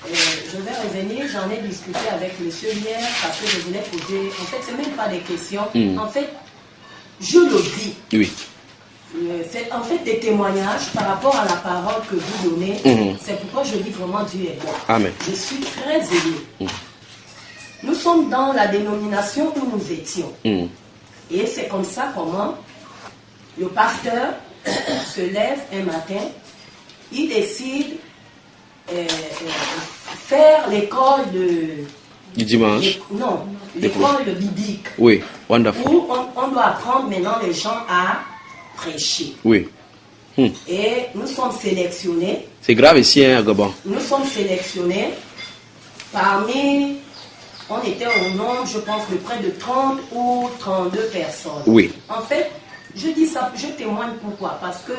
je vais revenir, j'en ai discuté avec monsieur hier parce que je voulais poser, en fait, c'est même pas des questions. En fait, je le dis.
Oui.
C'est en fait des témoignages par rapport à la parole que vous donnez. C'est pourquoi je dis vraiment Dieu est bon.
Amen.
Je suis très ému. Nous sommes dans la dénomination où nous étions. Et c'est comme ça comment le pasteur se lève un matin, il décide faire l'école
du dimanche.
Non, l'école biblique.
Oui, wonderful.
Où on doit apprendre maintenant les gens à prêcher.
Oui.
Et nous sommes sélectionnés.
C'est grave ici, hein, à Gabon.
Nous sommes sélectionnés parmi... On était au nombre, je pense, de près de 30 ou 32 personnes. Oui. En fait, je dis ça, je témoigne pourquoi? Parce que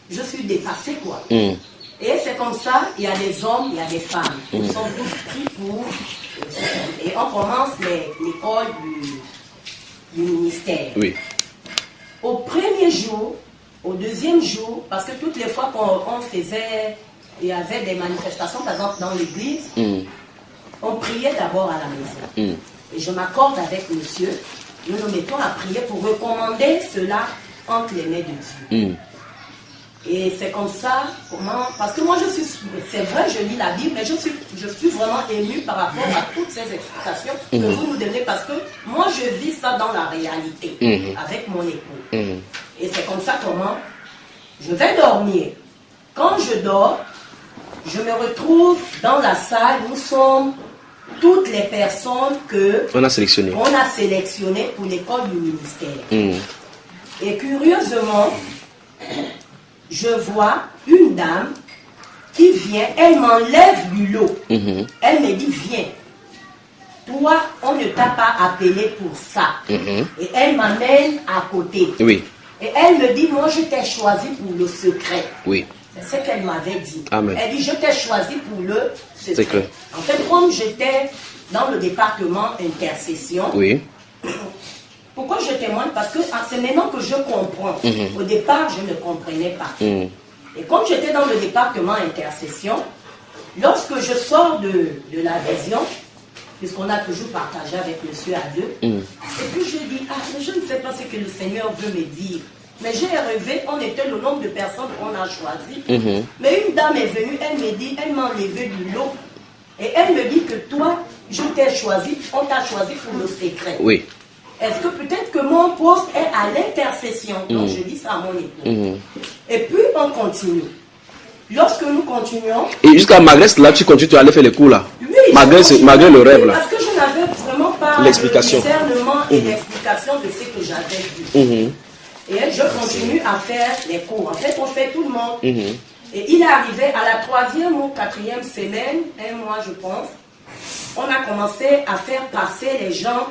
je suis dépassée, quoi. Et c'est comme ça, il y a des hommes, il y a des femmes. Nous sommes tous pris pour... Et on commence l'école du ministère. Oui. Au premier jour, au deuxième jour, parce que toutes les fois qu'on faisait... Il y avait des manifestations, par exemple, dans l'église... On priait d'abord à la maison. Et je m'accorde avec monsieur. Nous nous mettons à prier pour recommander cela entre les mains de Dieu. Et c'est comme ça, comment... Parce que moi, c'est vrai, je lis la Bible, mais je suis vraiment émue par rapport à toutes ces explications que vous nous donnez, parce que moi, je vis ça dans la réalité, avec mon époux. Et c'est comme ça comment je vais dormir. Quand je dors, je me retrouve dans la salle, nous sommes toutes les personnes qu'on a sélectionnées pour l'école du ministère. Et curieusement, je vois une dame qui vient, elle m'enlève du lot. Elle me dit, viens. Toi, on ne t'a pas appelé pour ça. Et elle m'amène à côté. Oui. Et elle me dit, moi je t'ai choisi pour le secret. Oui. C'est ce qu'elle m'avait dit. Amen. Elle dit, je t'ai choisi pour le secret. En fait, comme j'étais dans le département intercession, oui. Pourquoi je témoigne? Parce que c'est maintenant que je comprends. Au départ, je ne comprenais pas. Et comme j'étais dans le département intercession, lorsque je sors de la vision, puisqu'on a toujours partagé avec monsieur à deux, et puis je dis, je ne sais pas ce que le Seigneur veut me dire. Mais j'ai rêvé, on était le nombre de personnes qu'on a choisi. Mais une dame est venue, elle me dit, elle m'a enlevé du lot. Et elle me dit que toi, je t'ai choisi, on t'a choisi pour le secret. Oui. Est-ce que peut-être que mon poste est à l'intercession? Donc je dis ça à mon époux. Et puis on continue. Lorsque nous continuons... Et jusqu'à malgré cela, tu continues, tu allais faire les cours là? Oui. Malgré le rêve là? Parce que je n'avais vraiment pas le discernement et l'explication de ce que j'avais vu. Et je continue à faire les cours. En fait, on fait tout le monde. Et il est arrivé à la 3e ou 4e semaine, un mois je pense, on a commencé à faire passer les gens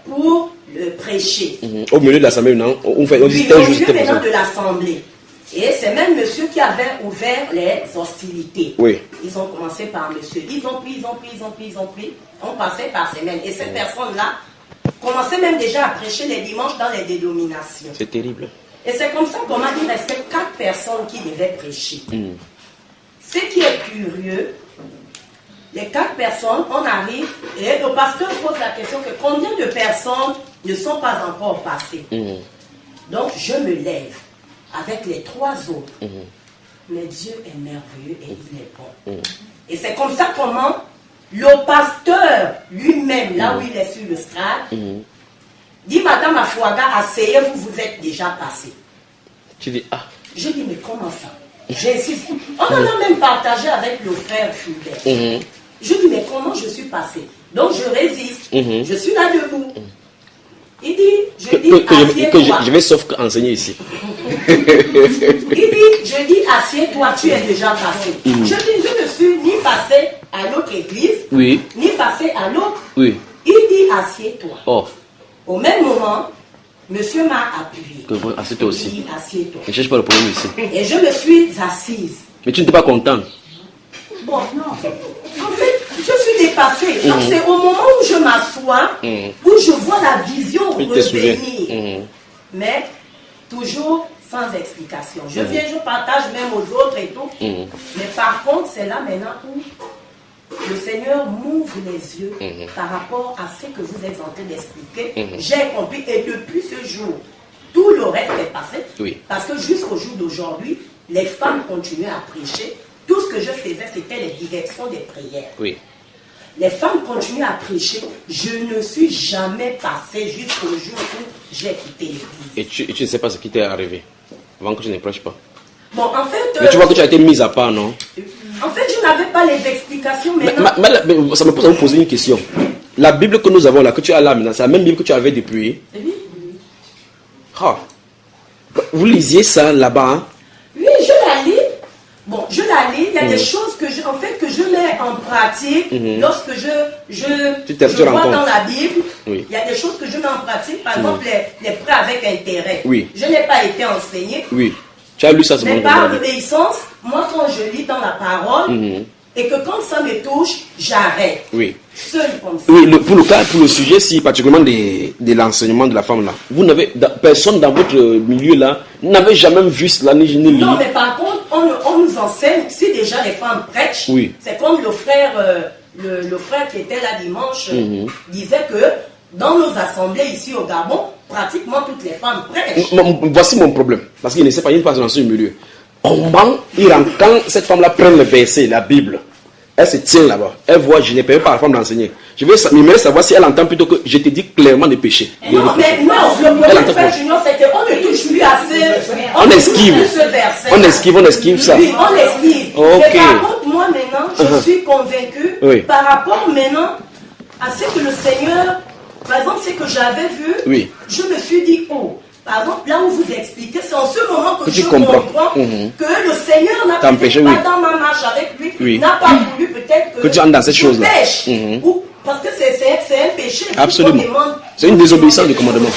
pour le prêcher. Au milieu de l'assemblée, non? On dit au milieu maintenant de l'assemblée. Et c'est même monsieur qui avait ouvert les hostilités. Oui. Ils ont commencé par monsieur. Ils ont pris. On passait par semaine. Et ces personnes-là commençaient même déjà à prêcher les dimanches dans les dénominations. C'est terrible. Et c'est comme ça qu'on m'a dit, il restait 4 personnes qui devaient prêcher. Ce qui est curieux, les 4 personnes, on arrive, et le pasteur pose la question que combien de personnes ne sont pas encore passées. Donc je me lève avec les 3 autres. Mais Dieu est merveilleux et il est bon. Et c'est comme ça comment le pasteur lui-même, là où il est sur le strade, dit, Madame Afouaga, asseyez-vous, vous êtes déjà passé. Tu dis, je dis, mais comment ça? J'insiste. On en a même partagé avec le frère Fulbert. Je dis, mais comment je suis passé? Donc je résiste. Je suis là debout. Il dit, assieds-toi. Je vais sauf enseigner ici. Il dit, je dis, assieds-toi, tu es déjà passé. Je dis, je ne suis ni passé à l'autre église,
oui,
ni passer à l'autre.
Oui.
Il dit assieds-toi.
Oh.
Au même moment, monsieur m'a appuyé.
Assieds-toi aussi.
Il dit assieds-toi.
Ne cherche pas le problème ici.
Et je me suis assise.
Mais tu n'étais pas content.
Bon, non. En fait, je suis dépassée. Donc c'est au moment où je m'assois, où je vois la vision revenir. Mais toujours sans explication. Je viens, je partage même aux autres et tout. Mais par contre, c'est là maintenant où le Seigneur m'ouvre les yeux par rapport à ce que vous êtes en train d'expliquer. J'ai compris et depuis ce jour, tout le reste est passé.
Oui.
Parce que jusqu'au jour d'aujourd'hui, les femmes continuaient à prêcher. Tout ce que je faisais, c'était les directions des prières.
Oui.
Les femmes continuent à prêcher. Je ne suis jamais passé jusqu'au jour où j'ai quitté l'église.
Et tu ne sais pas ce qui t'est arrivé avant que je ne prêche pas.
Bon, en fait...
Mais tu vois que tu as été mise à part, non?
En fait, je n'avais pas les explications, mais
ça me pose à vous poser une question. La Bible que nous avons là, que tu as là maintenant, c'est la même Bible que tu avais depuis?
Oui.
Ah. Vous lisiez ça là-bas, hein?
Oui, je la lis. Bon, je la lis. Il y a des choses que je mets en pratique lorsque je vois dans la Bible.
Oui.
Il y a des choses que je mets en pratique. Par exemple, les prêts avec intérêt.
Oui.
Je n'ai pas été enseigné.
Oui. Tu as lu ça, c'est
mais par obéissance, moi quand je lis dans la parole, et que quand ça me touche, j'arrête.
Oui.
Seul comme ça.
Oui, pour le sujet, si particulièrement de l'enseignement de la femme là, vous n'avez, personne dans votre milieu là, n'avait jamais vu cela ni lu.
Non, mais par contre, on nous enseigne, si déjà les femmes prêchent, c'est comme le frère qui était là dimanche disait que dans nos assemblées ici au Gabon, pratiquement toutes les femmes prêchent.
Voici mon problème, parce qu'il ne sait pas, il ne passe dans ce milieu. Comment quand cette femme-là prend le verset, la Bible, elle se tient là-bas, elle voit, je n'ai pas la femme d'enseigner. Je vais savoir si elle entend plutôt que je te dis clairement de pécher.
Non, mais non, le problème, frère Junior, c'est qu'on ne touche plus assez.
On esquive. On esquive ça.
Oui, on esquive.
Okay.
Mais par contre, moi maintenant, je suis convaincu par rapport maintenant à ce que le Seigneur, par exemple, ce que j'avais vu, je me suis dit, oh, par exemple, là où vous expliquez, c'est en ce moment que je comprends que le Seigneur n'a peut-être pas dans ma marche avec lui, n'a pas voulu peut-être que
tu entres dans cette chose-là.
Parce que c'est un péché.
Absolument. C'est une désobéissance du commandement.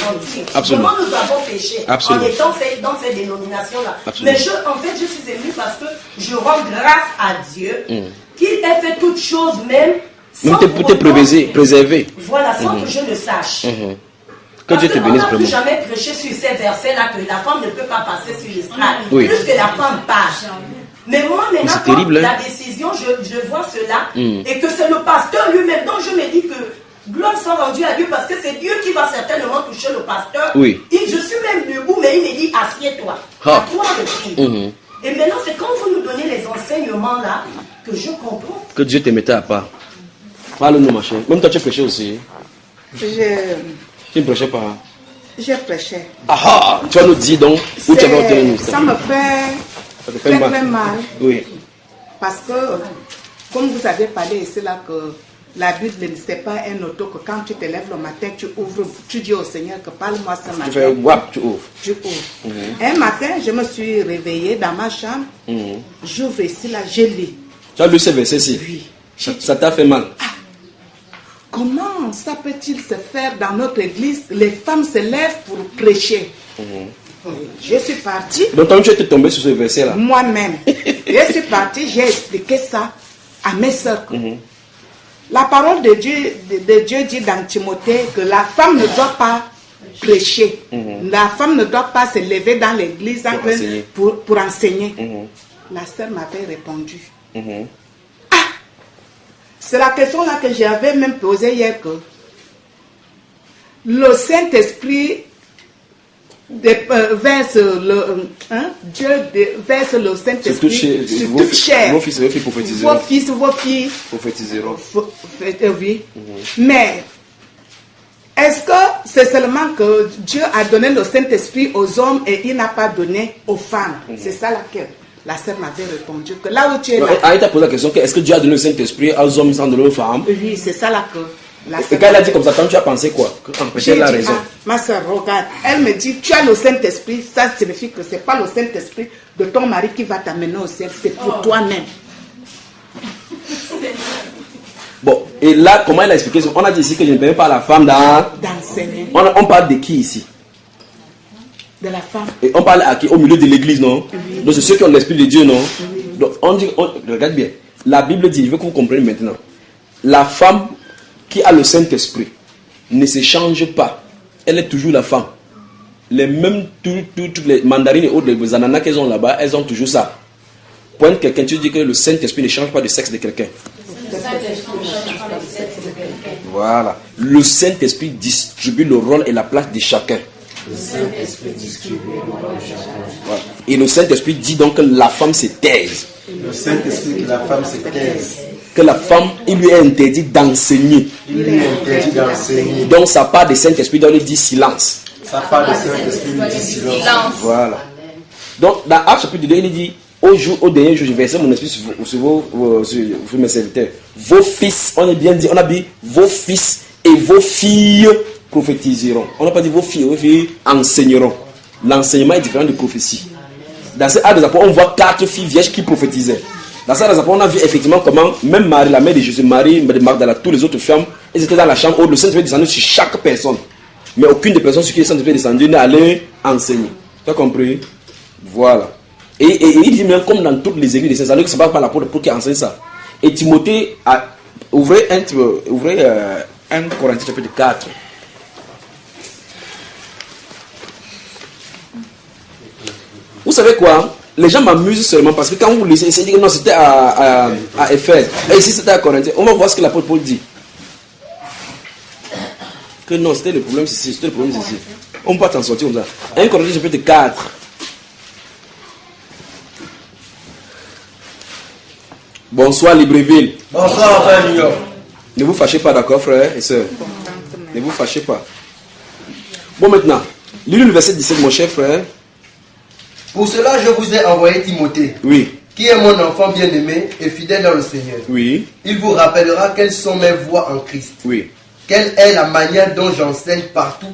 Absolument.
Comment nous avons péché en étant dans ces dénominations-là. Mais en fait, je suis ému parce que je rends grâce à Dieu qu'il ait fait toutes choses même sans
pour te préserver.
Voilà, sans que je le sache.
Que Dieu te bénisse
vraiment. On n'a plus
vraiment.
jamais prêché sur ces versets-là que la femme ne peut pas passer sur l'estrade. Plus que la femme passe. Mais moi, maintenant, quand
terrible,
la décision, je vois cela, et que c'est le pasteur lui-même, donc je me dis que gloire soit rendue à Dieu, parce que c'est Dieu qui va certainement toucher le pasteur.
Oui.
Et je suis même debout, mais il me dit, assieds-toi. À toi le prix. Et maintenant, c'est quand vous nous donnez les enseignements là, que je comprends.
Que Dieu te mette à part. Parle-nous, ma chère. Même toi, tu prêchais aussi. Tu ne prêchais pas.
Je prêchais.
Ah, tu vas nous dire donc où tu avais obtenu ça.
Ça me fait très mal.
Oui.
Parce que, comme vous avez parlé ici là, que la Bible ne c'est pas un auto que quand tu te lèves le matin, tu ouvres, tu dis au Seigneur que parle-moi ce matin.
Tu fais wap, tu ouvres.
Tu ouvres. Un matin, je me suis réveillée dans ma chambre. J'ouvre ici là, je lis.
Tu as lu ce verset-ci?
Oui.
Ça t'a fait mal?
Comment ça peut-il se faire dans notre église? Les femmes se lèvent pour prêcher. Je suis partie.
Donc, quand tu étais tombé sur ce verset-là?
Moi-même. Je suis partie, j'ai expliqué ça à mes soeurs. La parole de Dieu dit dans Timothée que la femme ne doit pas prêcher. La femme ne doit pas se lever dans l'église pour enseigner. La sœur m'avait répondu. C'est la question là que j'avais même posée hier, que le Saint-Esprit verse Dieu verse le Saint-Esprit sur toute chair.
Vos fils et vos filles prophétiseront.
Vos fils, vos filles
prophétiseront.
Oui. Mais est-ce que c'est seulement que Dieu a donné le Saint-Esprit aux hommes et il n'a pas donné aux femmes? C'est ça laquelle la sœur m'avait répondu que là où tu es là.
Elle t'a posé la question, est-ce que Dieu a donné le Saint-Esprit aux hommes sans donner aux femmes?
Oui, c'est ça là que la
sœur. Et quand elle a dit comme ça, tu as pensé quoi? Elle a raison.
Ma sœur, regarde, elle me dit, tu as le Saint-Esprit, ça signifie que ce n'est pas le Saint-Esprit de ton mari qui va t'amener au ciel, c'est pour toi-même.
Bon, et là, comment il a expliqué? On a dit ici que je ne permets pas à la femme
d'enseigner.
On parle de qui ici?
De la femme.
Et on parle à qui? Au milieu de l'église, non? Oui. Donc c'est ceux qui ont l'esprit de Dieu, non? Oui. Donc on dit, regarde bien, la Bible dit, je veux que vous compreniez maintenant, la femme qui a le Saint-Esprit ne se change pas, elle est toujours la femme. Les mêmes, toutes les mandarines et autres, les ananas qu'elles ont là-bas, elles ont toujours ça. Pointe quelqu'un, tu dis que le Saint-Esprit ne change pas le sexe de quelqu'un. Voilà. Le Saint-Esprit distribue le rôle et la place de chacun. Le Saint-Esprit distribue le rôle de chacun. Voilà. Et le Saint-Esprit dit donc que la femme se taise.
Le Saint-Esprit que la femme se taise.
Que la femme, il lui est interdit d'enseigner.
Il lui est interdit d'enseigner.
Donc sa part de Saint-Esprit doit lui dire silence.
Sa part de Saint-Esprit lui dit silence.
Voilà. Donc dans Actes chapitre 2, il dit, au dernier jour, je verserai mon esprit sur mes serviteurs. Vos fils, on a bien dit, on a dit, vos fils et vos filles prophétiseront. On n'a pas dit vos filles enseigneront. L'enseignement est différent de prophétie. Dans ces Actes des Apôtres, on voit 4 filles vierges qui prophétisaient. Dans ces Actes des Apôtres, on a vu effectivement comment même Marie, la mère de Jésus, Marie, de Magdala, toutes les autres femmes, elles étaient dans la chambre où le Saint-Esprit descendait sur chaque personne. Mais aucune des personnes sur qui le Saint-Esprit descendu n'est allée enseigner. Tu as compris? Voilà. Et il dit même comme dans toutes les églises, c'est que ce n'est pas l'apôtre pour qui enseigne ça. Et Timothée a ouvré 1 Corinthiens chapitre 4. Vous savez quoi? Les gens m'amusent seulement parce que quand vous lisez, c'est dit que non, c'était à Éphèse. Et ici c'était à Corinthiens. On va voir ce que l'apôtre Paul dit. Que non, c'était le problème ici. C'était le problème ici. On ne peut pas t'en sortir comme ça. 1 Corinthiens chapitre 4. Bonsoir Libreville.
Bonsoir frère Mignon.
Ne vous fâchez pas, d'accord frères et sœurs. Ne vous fâchez pas. Bon maintenant, lis le verset 17 mon cher frère.
Pour cela je vous ai envoyé Timothée.
Oui.
Qui est mon enfant bien-aimé et fidèle dans le Seigneur.
Oui.
Il vous rappellera quelles sont mes voies en Christ.
Oui.
Quelle est la manière dont j'enseigne partout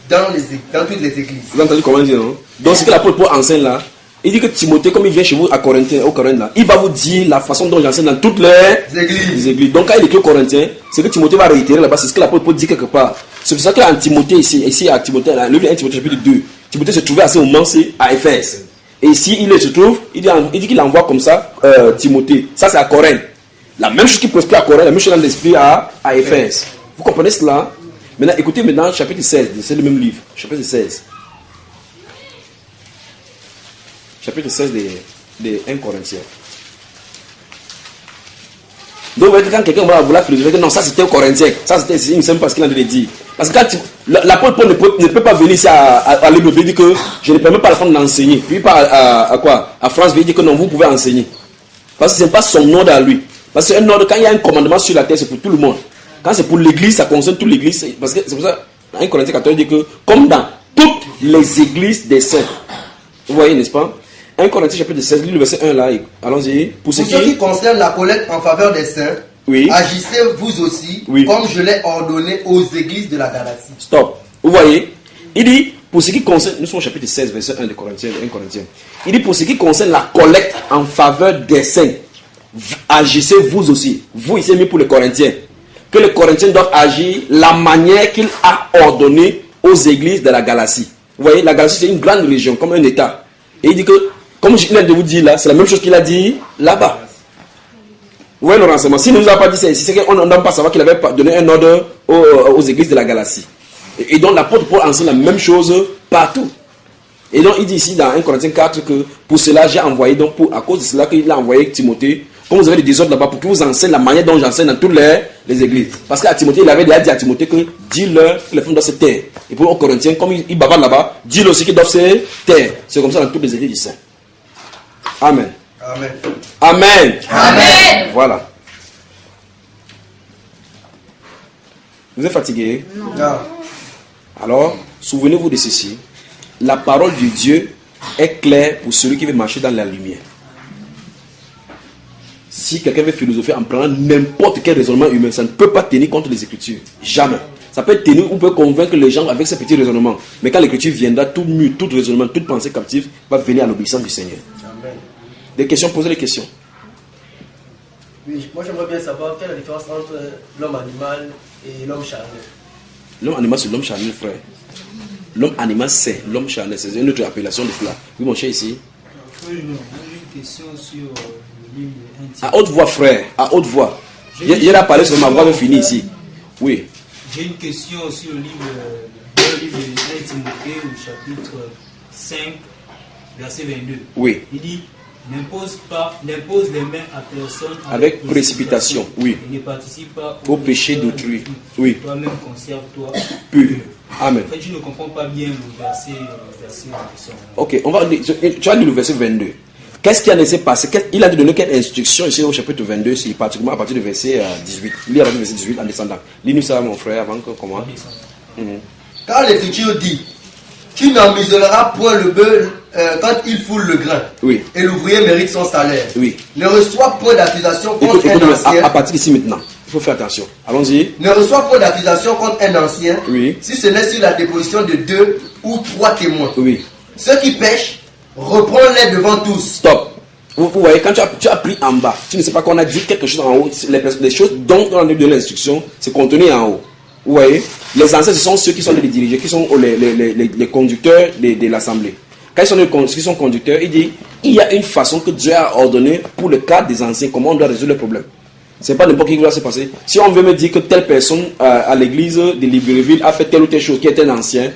dans toutes les églises.
Vous avez entendu comment dire, non? Donc ce que l'apôtre Paul enseigne là, il dit que Timothée, comme il vient chez vous à Corinthiens, au Corinth là, il va vous dire la façon dont j'enseigne dans toutes les églises. Donc quand il écrit au Corinthiens, c'est que Timothée va réitérer là-bas, c'est ce que l'apôtre Paul dit quelque part. C'est pour ça qu'en Timothée, ici à Timothée, le livre 1 Timothée chapitre 2, Timothée se trouvait à ce moment à Éphèse. Et ici il se trouve, il dit qu'il envoie comme ça Timothée. Ça c'est à Corinthe. La même chose qui prescrit à Corinthe, la même chose dans l'esprit à Éphèse. Vous comprenez cela? Maintenant, écoutez maintenant chapitre 16, c'est le même livre, chapitre 16. Chapitre 16 de 1 Corinthiens. Donc, quand quelqu'un va vouloir philosopher, non, ça c'était au Corinthien, ça c'était ici, il ne sait pas ce qu'il a dit. Parce que quand l'apôtre Paul ne peut pas venir ici à Libreville dire que je ne permets pas à la femme d'enseigner. Puis pas à quoi? À France, il dit que non, vous pouvez enseigner. Parce que ce n'est pas son ordre à lui. Parce que un ordre, quand il y a un commandement sur la terre, c'est pour tout le monde. Quand c'est pour l'église, ça concerne toute l'église. Parce que c'est pour ça, 1 Corinthiens 14 dit que, comme dans toutes les églises des saints, vous voyez, n'est-ce pas? 1 Corinthiens chapitre 16, le verset 1 là, allons-y.
Pour ce qui concerne la collecte en faveur des saints, oui, agissez vous aussi, oui, comme je l'ai ordonné aux églises de la Galatie.
Stop. Vous voyez, il dit, pour ce qui concerne, nous sommes au chapitre 16, verset 1 de Corinthiens, 1 Corinthiens. Il dit, pour ce qui concerne la collecte en faveur des saints, agissez vous aussi. Vous ici mis pour les Corinthiens. Que les Corinthiens doivent agir la manière qu'il a ordonné aux églises de la Galatie. Vous voyez, la Galatie c'est une grande région, comme un État. Et il dit que, comme je viens de vous dire là, c'est la même chose qu'il a dit là-bas. Vous voyez le renseignement. S'il ne nous a pas dit ça ici, c'est qu'on ne doit pas savoir qu'il avait donné un ordre aux églises de la Galatie. Et donc l'apôtre Paul enseigne la même chose partout. Et donc il dit ici dans 1 Corinthiens 4 que pour cela j'ai envoyé, donc à cause de cela qu'il a envoyé Timothée, comme vous avez des désordres là-bas, pour qu'il vous enseigne la manière dont j'enseigne dans toutes les églises. Parce qu'à Timothée, il avait déjà dit à Timothée que dis-leur que les femmes doivent se taire. Et pour les Corinthiens, comme il bavarde là-bas, dis-leur aussi qu'ils doivent se taire. C'est comme ça dans toutes les églises du Saint. Amen.
Amen.
Amen.
Amen.
Voilà. Vous êtes fatigué?
Non.
Alors, souvenez-vous de ceci. La parole de Dieu est claire pour celui qui veut marcher dans la lumière. Si quelqu'un veut philosopher en prenant n'importe quel raisonnement humain, ça ne peut pas tenir contre les Écritures. Jamais. Ça peut tenir ou peut convaincre les gens avec ces petits raisonnements. Mais quand l'Écriture viendra, tout mur, tout raisonnement, toute pensée captive va venir à l'obéissance du Seigneur.
Amen.
Des questions, posez les questions.
Oui, moi j'aimerais bien savoir quelle est la différence entre l'homme animal et l'homme charnel.
L'homme animal, c'est l'homme charnel, frère. L'homme animal, c'est l'homme charnel. C'est une autre appellation de cela. Oui, mon cher, ici.
Oui, non. J'ai une question sur le livre intime.
À haute voix, frère. À haute voix. Il a parlé sur ma voix, je finis ici. Oui.
J'ai une question sur le livre Timothée, au chapitre 5, verset 22.
Oui.
Il dit, n'impose les mains à personne
avec précipitation. Oui.
Et ne participe pas
au péché d'autrui. Oui.
Toi-même conserve-toi
pur. Amen.
En fait, je ne comprends pas bien le verset.
Ok, tu as lu le verset 22. Qu'est-ce qui a laissé passer? Il a donné quelle instruction ici au chapitre 22, c'est particulièrement à partir du verset 18. Il y a le verset 18 en descendant. Lis-nous ça, mon frère, avant que comment.
Car l'Écriture dit, tu n'en muselleras point le bœuf quand il foule le grain.
Oui.
Et l'ouvrier mérite son salaire.
Oui.
Ne reçois point d'accusation contre un ancien.
À partir d'ici maintenant, il faut faire attention. Allons-y.
Ne reçois point d'accusation contre un ancien.
Oui.
Si ce n'est sur la déposition de 2 ou 3 témoins.
Oui.
Ceux qui pêchent, reprends-les devant tous.
Stop. Vous voyez, quand tu as pris en bas, tu ne sais pas qu'on a dit quelque chose en haut. Les choses dont on a donné l'instruction, c'est contenu en haut. Vous voyez, les anciens, ce sont ceux qui sont les dirigés, qui sont les conducteurs de l'assemblée. Quand ils sont conducteurs, il dit, il y a une façon que Dieu a ordonnée pour le cas des anciens, comment on doit résoudre le problème. Ce n'est pas n'importe qui va se passer. Si on veut me dire que telle personne à l'église de Libreville a fait telle ou telle chose qui est un ancien,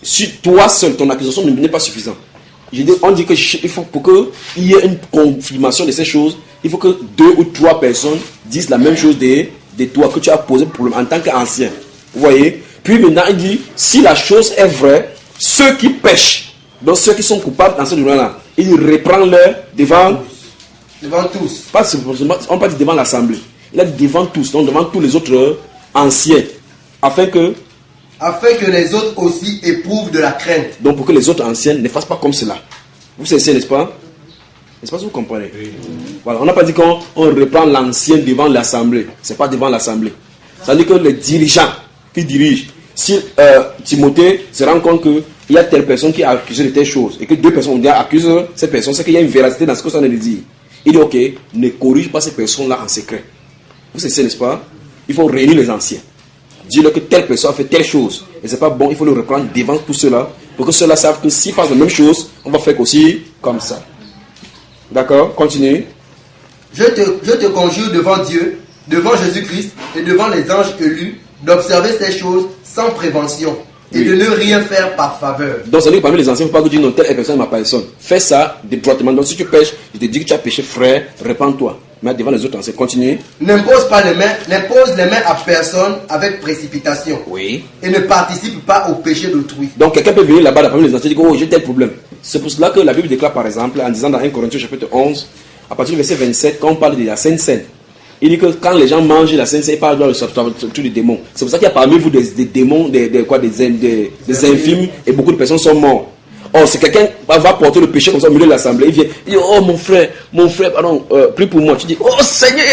si toi seul, ton accusation n'est pas suffisante. On dit qu'il faut pour qu'il y ait une confirmation de ces choses, il faut que 2 ou 3 personnes disent la même chose de toi que tu as posé problème en tant qu'ancien. Vous voyez? Puis maintenant, il dit, si la chose est vraie, ceux qui pêchent, donc ceux qui sont coupables dans ce domaine-là, il reprend leur devant
tous.
On ne pas dit devant l'assemblée. Il a dit devant tous, donc devant tous les autres anciens. Afin que
les autres aussi éprouvent de la crainte.
Donc pour que les autres anciens ne fassent pas comme cela. Vous savez, n'est-ce pas? N'est-ce pas si vous comprenez? Oui. Voilà, on n'a pas dit qu'on reprend l'ancien devant l'assemblée. Ce n'est pas devant l'assemblée. Ça veut dire que les dirigeants qui dirigent, si Timothée se rend compte qu'il y a telle personne qui a accusé de telle chose et que 2 personnes accusent cette personne, c'est qu'il y a une véracité dans ce que ça veut dire. Il dit, ok, ne corrige pas ces personnes-là en secret. Vous savez, n'est-ce pas? Il faut réunir les anciens. Dis-leur que telle personne a fait telle chose et c'est pas bon, il faut le reprendre devant tout cela pour que ceux-là savent que s'ils fassent la même chose, on va faire aussi comme ça. D'accord? Continue.
Je te conjure devant Dieu, devant Jésus-Christ et devant les anges élus d'observer ces choses sans prévention et de ne rien faire par faveur.
Donc, ça veut dire que parmi les anciens, il ne faut pas que tu dis non, telle personne est ma personne. Fais ça droitement. Donc, si tu pêches, je te dis que tu as péché, frère, répands-toi. Mais devant les autres anciens, continue.
N'impose les mains à personne avec précipitation.
Oui.
Et ne participe pas au péché d'autrui.
Donc, quelqu'un peut venir là-bas parmi les anciens et dire, oh, j'ai tel problème. C'est pour cela que la Bible déclare, par exemple, en disant dans 1 Corinthiens chapitre 11, à partir du verset 27, quand on parle de la Sainte Seine, il dit que quand les gens mangent la Sainte Seine, ils parlent de tous les démons. C'est pour ça qu'il y a parmi vous des démons, des infimes, et beaucoup de personnes sont mortes. Oh, si quelqu'un va porter le péché comme ça au milieu de l'assemblée, il vient, il dit, oh mon frère, pardon, prie pour moi. Tu dis, oh Seigneur,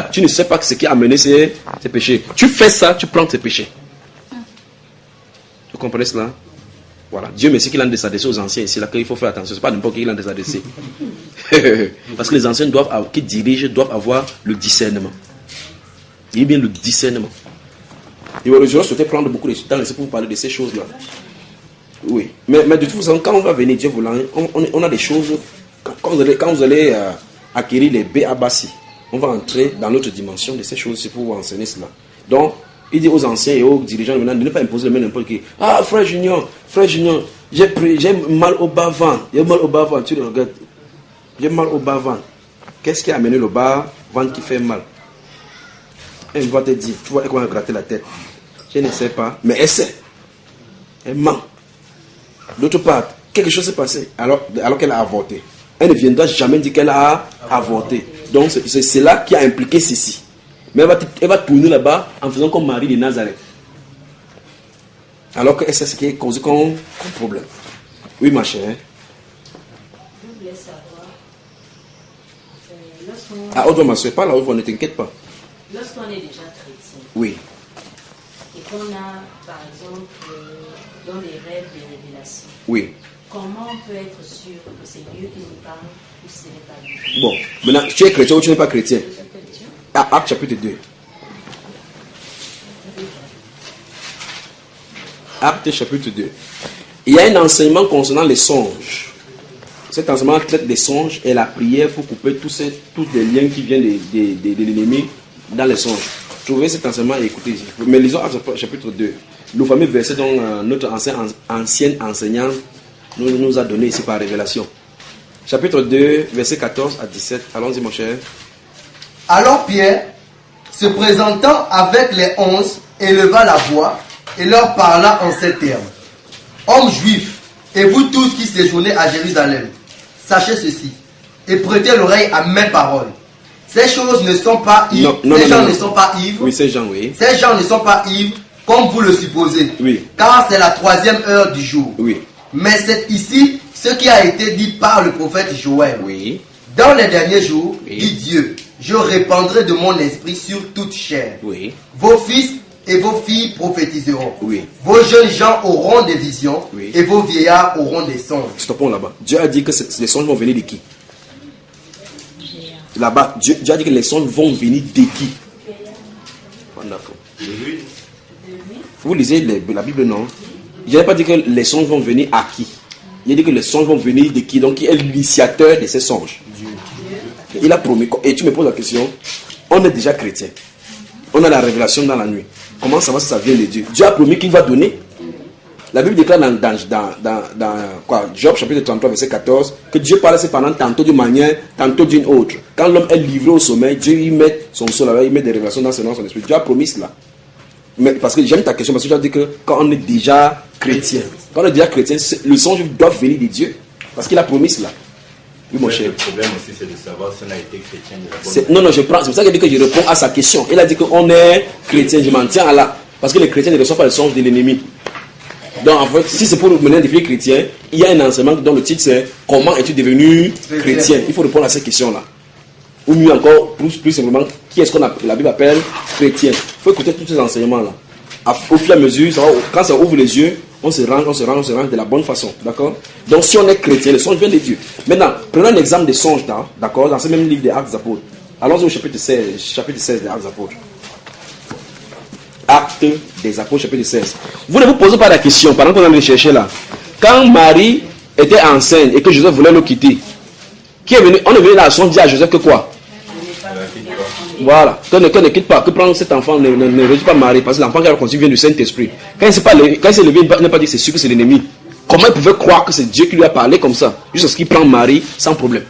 tu ne sais pas ce qui a amené ces péchés. Tu fais ça, tu prends tes péchés. Vous comprenez cela? Voilà. Dieu merci qu'il a désadressé aux anciens ici, là, qu'il faut faire attention. Ce n'est pas n'importe qui qu'il a désadressé. Parce que les anciens qui dirigent doivent avoir le discernement. Il y a bien le discernement. Et je souhaitais prendre beaucoup de temps pour vous parler de ces choses-là. Oui. Mais de toute façon, quand on va venir, Dieu voulant, on a des choses. Quand vous allez acquérir les B.A.B.A.C, on va entrer dans notre dimension de ces choses pour vous enseigner cela. Donc, il dit aux anciens et aux dirigeants maintenant de ne pas imposer le même n'importe qui. Ah, frère Junior, j'ai mal au bas-ventre. J'ai mal au bas-ventre, tu le regardes. J'ai mal au bas-ventre. Qu'est-ce qui a amené le bas-ventre qui fait mal? Elle va te dire, tu vois, elle va gratter la tête. Je ne sais pas, mais elle sait. Elle ment. D'autre part, quelque chose s'est passé alors qu'elle a avorté. Elle ne viendra jamais dire qu'elle a avorté. Donc c'est cela qui a impliqué ceci. Mais elle va tourner là-bas en faisant comme Marie de Nazareth. Alors qu'elle sait ce qui est causé comme problème. Oui, ma chère.
Je voulais savoir.
Ah, oh, ma soeur, pas là, ne t'inquiète pas.
Lorsqu'on est déjà chrétien.
Oui.
Et qu'on a, par exemple, dans les rêves des révélations.
Oui.
comment on peut être sûr que c'est Dieu qui nous parle ou ce n'est pas Dieu?
Bon, maintenant, tu es chrétien ou tu n'es pas chrétien? Acte chapitre 2. Acte chapitre 2. Il y a un enseignement concernant les songes. Cet enseignement traite des songes et la prière pour couper tous les liens qui viennent de l'ennemi dans les songes. Trouvez cet enseignement et écoutez. Mais lisons Acte chapitre 2. Le fameux verset dont notre ancienne enseignante nous a donné ici par révélation. Chapitre 2, verset 14 à 17. Allons-y mon cher.
Alors Pierre, se présentant avec les 11, éleva la voix et leur parla en ces termes. Hommes juifs, et vous tous qui séjournez à Jérusalem, sachez ceci, et prêtez l'oreille à mes paroles. Ces choses ne sont pas ivres. Ces gens ne sont pas ivres.
Oui, ces gens, oui.
Ces gens ne sont pas ivres, comme vous le supposez.
Oui.
Car c'est la 3e heure du jour.
Oui.
Mais c'est ici ce qui a été dit par le prophète Joël.
Oui.
Dans les derniers jours, dit Dieu, je répandrai de mon esprit sur toute chair.
Oui.
Vos fils et vos filles prophétiseront.
Oui.
Vos jeunes gens auront des visions.
Oui.
Et vos vieillards auront des songes.
Stoppons là-bas. Dieu a dit que les songes vont venir de qui? Là-bas, Dieu a dit que les songes vont venir de qui? Wonderful. Vous lisez la Bible, non? Il n'a pas dit que les songes vont venir à qui? Il a dit que les songes vont venir de qui? Donc, qui est l'initiateur de ces songes? Dieu. Il a promis. Et tu me poses la question, on est déjà chrétien. On a la révélation dans la nuit. Comment savoir si ça vient de Dieu? Dieu a promis qu'il va donner. La Bible déclare dans Job chapitre 33 verset 14 que Dieu parle cependant tantôt d'une manière, tantôt d'une autre. Quand l'homme est livré au sommeil, Dieu y met son soul là, il met des révélations dans son esprit. Dieu a promis cela. Mais parce que j'aime ta question, parce que tu as dit que quand on est déjà chrétien, le songe doit venir de Dieu. Parce qu'il a promis cela. Oui, mon cher.
Le problème aussi, c'est de savoir si on a été chrétien de la bonne
Non, c'est pour ça qu'il a dit que je réponds à sa question. Il a dit qu'on est chrétien, je m'en tiens à là. Parce que les chrétiens ne reçoivent pas le songe de l'ennemi. Donc en fait, si c'est pour mener un défi chrétien, il y a un enseignement dont le titre c'est comment es-tu devenu chrétien? Il faut répondre à cette question-là. Ou mieux encore, plus simplement, qui est-ce que la Bible appelle chrétien? Il faut écouter tous ces enseignements-là. Au fur et à mesure, quand ça ouvre les yeux, on se range de la bonne façon. D'accord? Donc si on est chrétien, le songe vient de Dieu. Maintenant, prenons un exemple de songe, d'accord, dans ce même livre des Actes des Apôtres. Allons-y au chapitre 16 des Actes des Apôtres. Actes des Apôtres, chapitre 16. Vous ne vous posez pas la question, pendant qu'on est allé chercher là. Quand Marie était enceinte et que Joseph voulait le quitter, qui est venu? On est venu dans la songe dire à Joseph que quoi? Voilà, que ne quitte pas, que prendre cet enfant, ne réduit pas Marie, parce que l'enfant qui a conçu vient du Saint-Esprit. Quand il s'est levé, il n'a pas dit c'est sûr que c'est l'ennemi. Comment il pouvait croire que c'est Dieu qui lui a parlé comme ça? Jusqu'à ce qu'il prend Marie sans problème.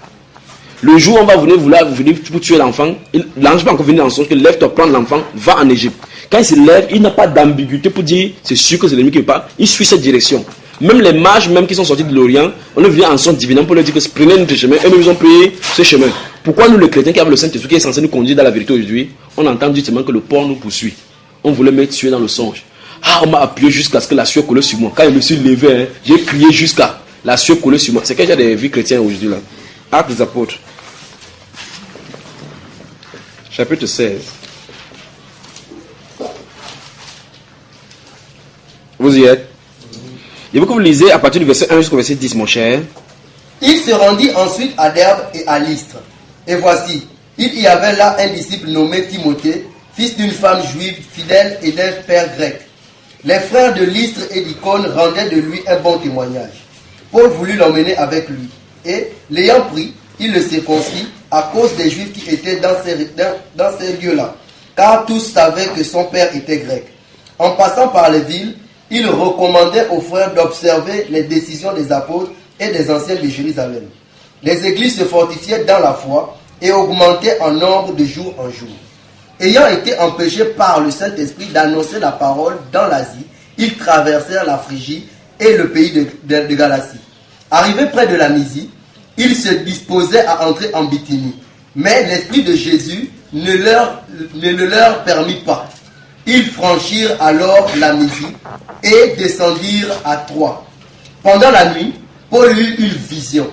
Le jour où on va venir pour tuer l'enfant, l'ange va encore venir dans son songe que lève-toi, prends l'enfant, va en Égypte. Quand il se lève, il n'a pas d'ambiguïté pour dire c'est sûr que c'est l'ennemi qui parle. Il suit cette direction. Même les mages même qui sont sortis de l'Orient, on est venu en son divinant pour leur dire que prenez notre chemin, et même ils ont pris ce chemin. Pourquoi nous, les chrétiens qui avons le Saint-Esprit qui est censé nous conduire dans la vérité aujourd'hui, on entend justement que le porc nous poursuit. On voulait me tuer dans le songe. Ah, on m'a appuyé jusqu'à ce que la sueur colle sur moi. Quand je me suis levé, j'ai crié jusqu'à la sueur colle sur moi. C'est que j'ai des vies chrétiennes aujourd'hui là. Actes des Apôtres. Chapitre 16. Vous y êtes? Il faut que vous lisez à partir du verset 1 jusqu'au verset 10, mon cher.
Il se rendit ensuite à Derbe et à Lystre. Et voici, il y avait là un disciple nommé Timothée, fils d'une femme juive fidèle et d'un père grec. Les frères de Lystre et d'Icône rendaient de lui un bon témoignage. Paul voulut l'emmener avec lui. Et, l'ayant pris, il le circoncit à cause des Juifs qui étaient dans ces lieux-là, car tous savaient que son père était grec. En passant par les villes, il recommandait aux frères d'observer les décisions des apôtres et des anciens de Jérusalem. Les églises se fortifiaient dans la foi et augmentaient en nombre de jour en jour. Ayant été empêchés par le Saint-Esprit d'annoncer la parole dans l'Asie, ils traversèrent la Phrygie et le pays de Galatie. Arrivés près de la Mysie, ils se disposaient à entrer en Bithynie. Mais l'Esprit de Jésus ne le leur permit pas. Ils franchirent alors la Mysie et descendirent à Troie. Pendant la nuit, Paul eut une vision.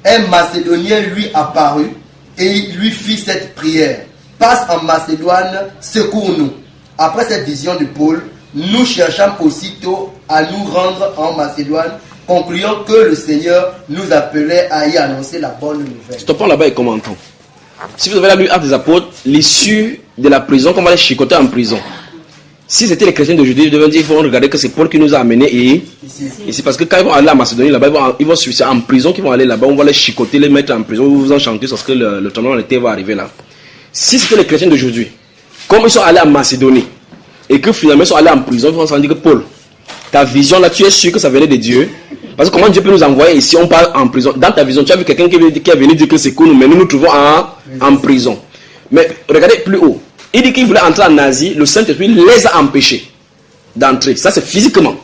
Un Macédonien lui apparut et lui fit cette prière. Passe en Macédoine, secours-nous. Après cette vision de Paul, nous cherchâmes aussitôt à nous rendre en Macédoine, concluant que le Seigneur nous appelait à y annoncer la bonne nouvelle.
Stoppons là-bas et commentons. Si vous avez lu Actes des Apôtres, l'issue de la prison, qu'on va les chicoter en prison. Si c'était les chrétiens d'aujourd'hui, ils devaient dire, il faut regarder que c'est Paul qui nous a amenés ici. Parce que quand ils vont aller à Macédonie, là-bas, ils vont suivre en prison, qu'ils vont aller là-bas, on va les chicoter, les mettre en prison, vous en chanter parce que le tremblement de terre va arriver là. Si c'était les chrétiens d'aujourd'hui, comme ils sont allés à Macédonie, et que finalement ils sont allés en prison, ils vont se dire que Paul, ta vision là, tu es sûr que ça venait de Dieu? Parce que comment Dieu peut nous envoyer ici, on part en prison. Dans ta vision, tu as vu quelqu'un qui est venu dire que c'est cool, mais nous nous trouvons en prison. Mais regardez plus haut. Il dit qu'il voulait entrer en Asie, le Saint-Esprit les a empêchés d'entrer. Ça, c'est physiquement.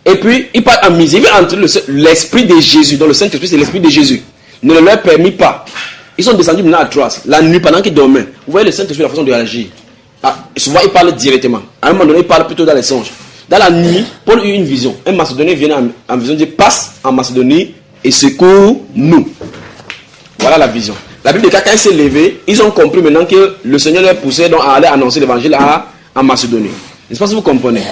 Et puis, il part en misère. Il veut entrer l'Esprit de Jésus. Donc, le Saint-Esprit, c'est l'Esprit de Jésus. Ne le leur permis pas. Ils sont descendus maintenant à Troas, la nuit, pendant qu'ils dormaient. Vous voyez le Saint-Esprit, la façon de réagir. Souvent, il parle directement. À un moment donné, il parle plutôt dans les songes. Dans la nuit, Paul eut une vision. Un Macédonien vient en vision, dit, passe en Macédonie et secours-nous. Voilà la vision. La Bible dit que quand il s'est levé, ils ont compris maintenant que le Seigneur leur poussait donc à aller annoncer l'évangile en Macédonie. N'est-ce pas si vous comprenez?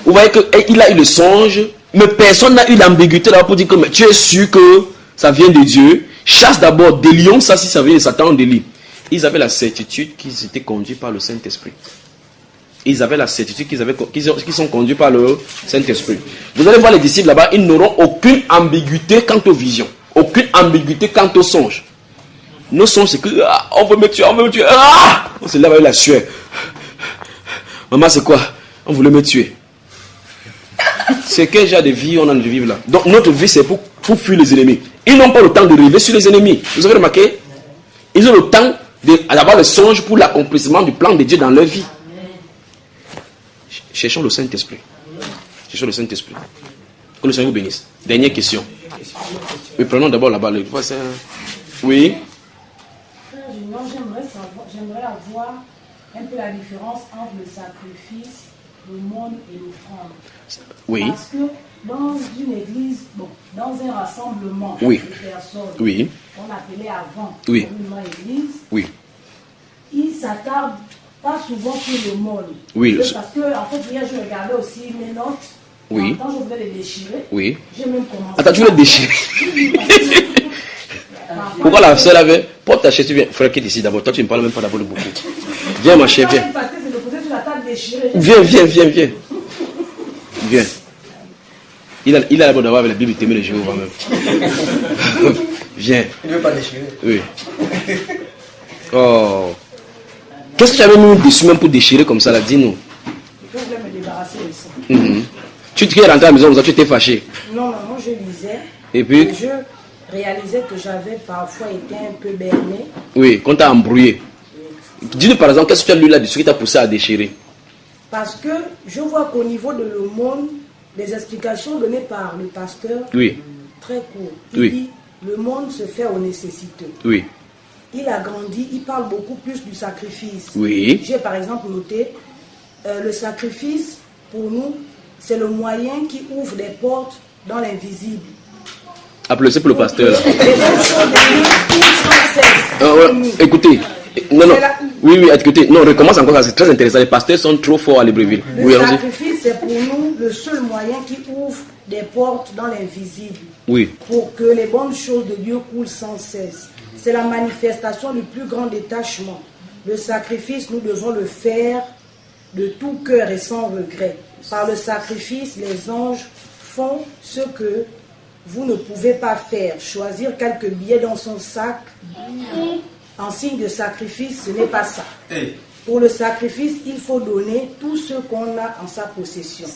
Vous voyez qu'il a eu le songe, mais personne n'a eu l'ambiguïté là pour dire que mais tu es sûr que ça vient de Dieu. Chasse d'abord des lions, ça si ça vient de Satan, on délie. Ils avaient la certitude qu'ils étaient conduits par le Saint-Esprit. Ils avaient la certitude qu'ils sont conduits par le Saint-Esprit. Vous allez voir les disciples là-bas, ils n'auront aucune ambiguïté quant aux visions. Aucune ambiguïté quant aux songes. Nos songes, c'est que on veut me tuer, on veut me tuer. On se lève avec la sueur. Maman, c'est quoi? On voulait me tuer. C'est quel genre de vie on a de vivre là? Donc notre vie, c'est pour fuir les ennemis. Ils n'ont pas le temps de rêver sur les ennemis. Vous avez remarqué? Ils ont le temps d'avoir le songe pour l'accomplissement du plan de Dieu dans leur vie. Cherchons le Saint-Esprit. Cherchons le Saint-Esprit. Que le Seigneur vous bénisse. Dernière question. Oui, prenons d'abord là-bas. Oui.
J'aimerais avoir un peu la différence entre le sacrifice, le monde et l'offrande.
Oui.
Parce que dans une église, dans un rassemblement
oui.
de personnes
oui.
qu'on appelait avant
oui.
une église,
oui.
ils s'attardent pas souvent sur le monde.
Oui.
Parce que, en fait, hier, je regardais aussi mes notes.
Oui.
Quand je voulais les déchirer,
oui.
j'ai même commencé.
Attends, tu voulais les déchirer? Pourquoi la soeur avait... Porte ta chaise, tu viens. Frère qui est ici d'abord. Toi, tu ne parles même pas d'abord le beaucoup. Viens, ma chère, viens. Viens. Viens. Il a d'abord d'avoir avec la Bible, t'aimer le Jéhovah même. Viens.
Il ne veut pas déchirer.
Oui. Oh. Qu'est-ce que tu avais mis dessus même pour déchirer comme ça là? Dis-nous.
Je voulais me débarrasser de ça.
Tu es rentré à la maison, tu étais fâché.
Non, je lisais.
Et puis
je réalisais que j'avais parfois été un peu berné.
Oui, qu'on t'a embrouillé. Oui. Dis-nous par exemple, qu'est-ce que tu as lu là-dessus qui t'a poussé à déchirer?
Parce que je vois qu'au niveau de le monde, les explications données par le pasteur,
oui.
Très court. Il dit, le monde se fait aux nécessiteux.
Oui.
Il a grandi, il parle beaucoup plus du sacrifice.
Oui.
J'ai par exemple noté, le sacrifice, pour nous, c'est le moyen qui ouvre des portes dans l'invisible.
Applaudissez pour le pasteur là. Écoutez, non, oui, écoutez, non, recommence encore, c'est très intéressant. Les pasteurs sont trop forts à Libreville.
Le sacrifice, c'est pour nous le seul moyen qui ouvre des portes dans l'invisible.
Oui.
Pour que les bonnes choses de Dieu coulent sans cesse. C'est la manifestation du plus grand détachement. Le sacrifice, nous devons le faire de tout cœur et sans regret. Par le sacrifice, les anges font ce que vous ne pouvez pas faire. Choisir quelques billets dans son sac en signe de sacrifice, ce n'est pas ça. Pour le sacrifice, il faut donner tout ce qu'on a en sa possession.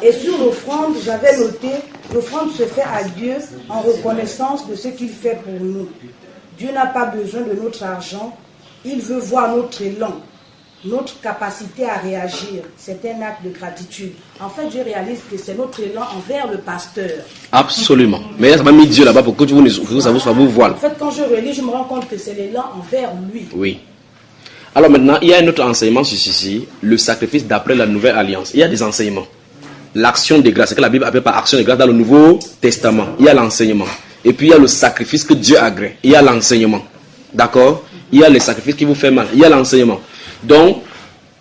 Et sur l'offrande, j'avais noté, l'offrande se fait à Dieu en reconnaissance de ce qu'il fait pour nous. Dieu n'a pas besoin de notre argent, il veut voir notre élan, notre capacité à réagir. C'est un acte de gratitude. En fait, je réalise que c'est notre élan envers le pasteur.
Absolument. Mais ça m'a mis Dieu là-bas pour que ça vous voile.
En fait, quand je relis, je me rends compte que c'est l'élan envers lui.
Oui. Alors maintenant, il y a un autre enseignement sur ceci, le sacrifice d'après la nouvelle alliance. Il y a des enseignements. L'action de grâce, c'est que la Bible appelle par action de grâce dans le Nouveau Testament. Il y a l'enseignement. Et puis il y a le sacrifice que Dieu agrée. Il y a l'enseignement. D'accord? Il y a le sacrifice qui vous fait mal. Il y a l'enseignement. Donc,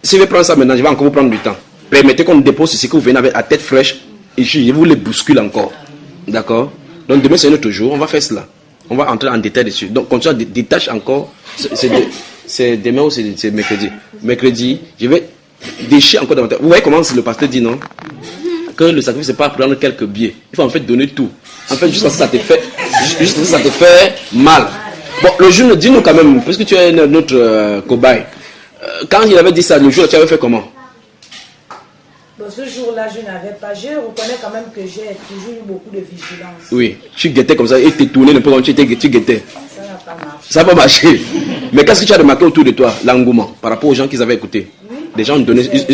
si je vais prendre ça maintenant, je vais encore vous prendre du temps. Permettez qu'on dépose ici, que vous venez avec la tête fraîche et je vous les bouscule encore. D'accord. Donc demain c'est un autre jour, on va faire cela. On va entrer en détail dessus. Donc comme ça, détache encore. C'est demain ou c'est mercredi. Mercredi, je vais déchirer encore davantage. Vous voyez comment le pasteur dit, non? Que le sacrifice, c'est pas prendre quelques billets. Il faut en fait donner tout. En fait, juste ça te fait mal. Bon, le jeune, dis-nous quand même, parce que tu es notre cobaye. Quand il avait dit ça, le jour, tu avais fait comment?
Bon, ce jour-là, je n'avais pas. Je reconnais quand même que j'ai toujours eu beaucoup de vigilance.
Oui, tu guettais comme ça et tu tournais un peu comme tu guettais.
Ça n'a pas marché.
Ça n'a pas marché. Mais qu'est-ce que tu as remarqué autour de toi, l'engouement, par rapport aux gens qui avaient écouté?
Oui.
Les gens ils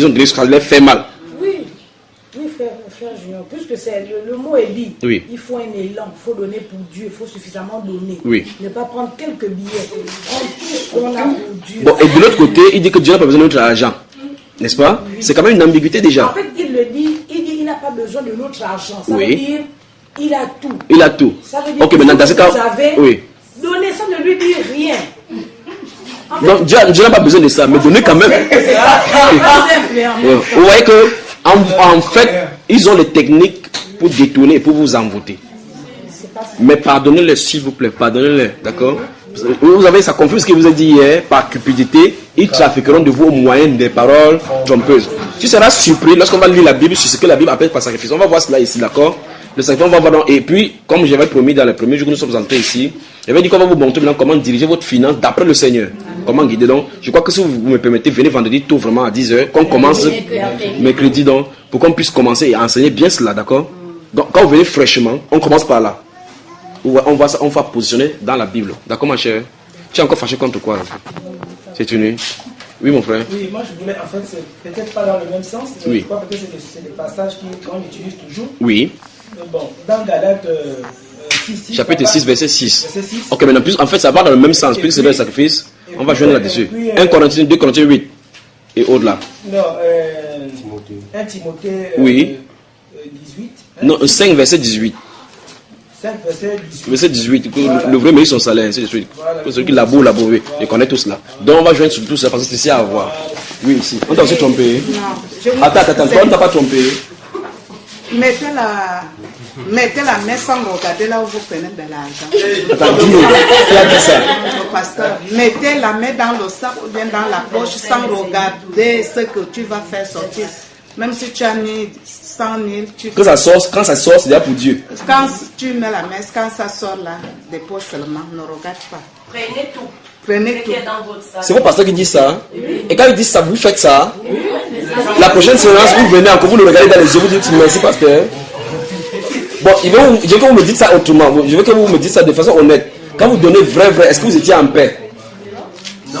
ont donné ce qui leur fait mal.
Oui, frère Junior, puisque le mot est dit,
oui.
Il faut un élan, il faut donner pour Dieu, il faut suffisamment donner.
Oui.
Ne pas prendre quelques billets, prendre tout ce qu'on a pour Dieu.
Bon, et de l'autre côté, il dit que Dieu n'a pas besoin de notre argent. N'est-ce pas? Oui. C'est quand même une ambiguïté déjà.
En fait, il le dit, il n'a pas besoin de notre argent. Ça veut dire, il a tout.
Il a tout.
Ça veut dire
ok, maintenant, dans ce cas,
oui. Donner, ça ne lui dit rien.
En fait, donc, Dieu n'a pas besoin de ça, mais donner quand même. Vous voyez que, en fait, ils ont les techniques pour détourner et pour vous envoûter. Mais pardonnez-les, s'il vous plaît, pardonnez-les, d'accord? Vous avez ça confus ce que vous avez dit hier, par cupidité, ils trafiqueront de vous au moyen des paroles trompeuses. Tu seras surpris lorsqu'on va lire la Bible sur ce que la Bible appelle par sacrifice. On va voir cela ici, d'accord? Le sacrifice, on va voir et puis, comme j'avais promis dans les premiers jours que nous sommes entrés ici, j'avais dit qu'on va vous montrer maintenant comment diriger votre finance d'après le Seigneur. Comment guider donc. Je crois que si vous me permettez, venez vendredi tôt vraiment à 10h, qu'on commence mercredi donc, pour qu'on puisse commencer et enseigner bien cela, d'accord? Donc quand vous venez fraîchement, on commence par là. On va positionner dans la Bible. D'accord ma chère? Tu es encore fâché contre quoi? C'est une... Oui mon frère.
Oui, moi je voulais, en fait, c'est peut-être pas dans le même sens, mais
oui.
Je crois peut-être que c'est des passages qu'on utilise toujours.
Oui.
Bon, dans Galates 6,
chapitre 6, verset 6.
Verset 6.
Ok, maintenant, en fait, ça va dans le même sens, puisque c'est le sacrifice. On va joindre là-dessus. 1 Corinthiens, 2 Corinthiens 8 et au-delà.
Non, 1 Timothée
oui.
18.
Non, 5, verset 18.
5, verset 18.
Verset 18. Voilà. Le vrai mérite son salaire, ainsi de suite. Voilà. Pour ceux qui labourent, oui. Je connais tout cela. Donc, on va joindre sur tout ça parce que c'est ici à voir. Oui, ici. On t'a aussi trompé. Non. Attends, toi, on ne t'a pas trompé.
Mettez la main sans regarder là où vous prenez de l'argent.
Attends, dis-nous, qui a dit ça?
Le pasteur, mettez la main dans le sac ou bien dans la poche sans regarder ce que tu vas faire sortir. Même si tu as mis 100 000, tu...
Quand ça sort, c'est déjà pour Dieu.
Quand tu mets la main, quand ça sort là, dépose seulement, ne regarde pas.
Prenez tout.
Prenez tout.
C'est vos pasteurs qui disent ça. Oui. Et quand ils disent ça, vous faites ça. Oui. La prochaine séance, vous venez encore, vous le regardez dans les yeux, vous dites merci pasteur. Bon, je veux que vous me dites ça autrement. Je veux que vous me dites ça de façon honnête. Quand vous donnez vrai, est-ce que vous étiez en paix?
Non.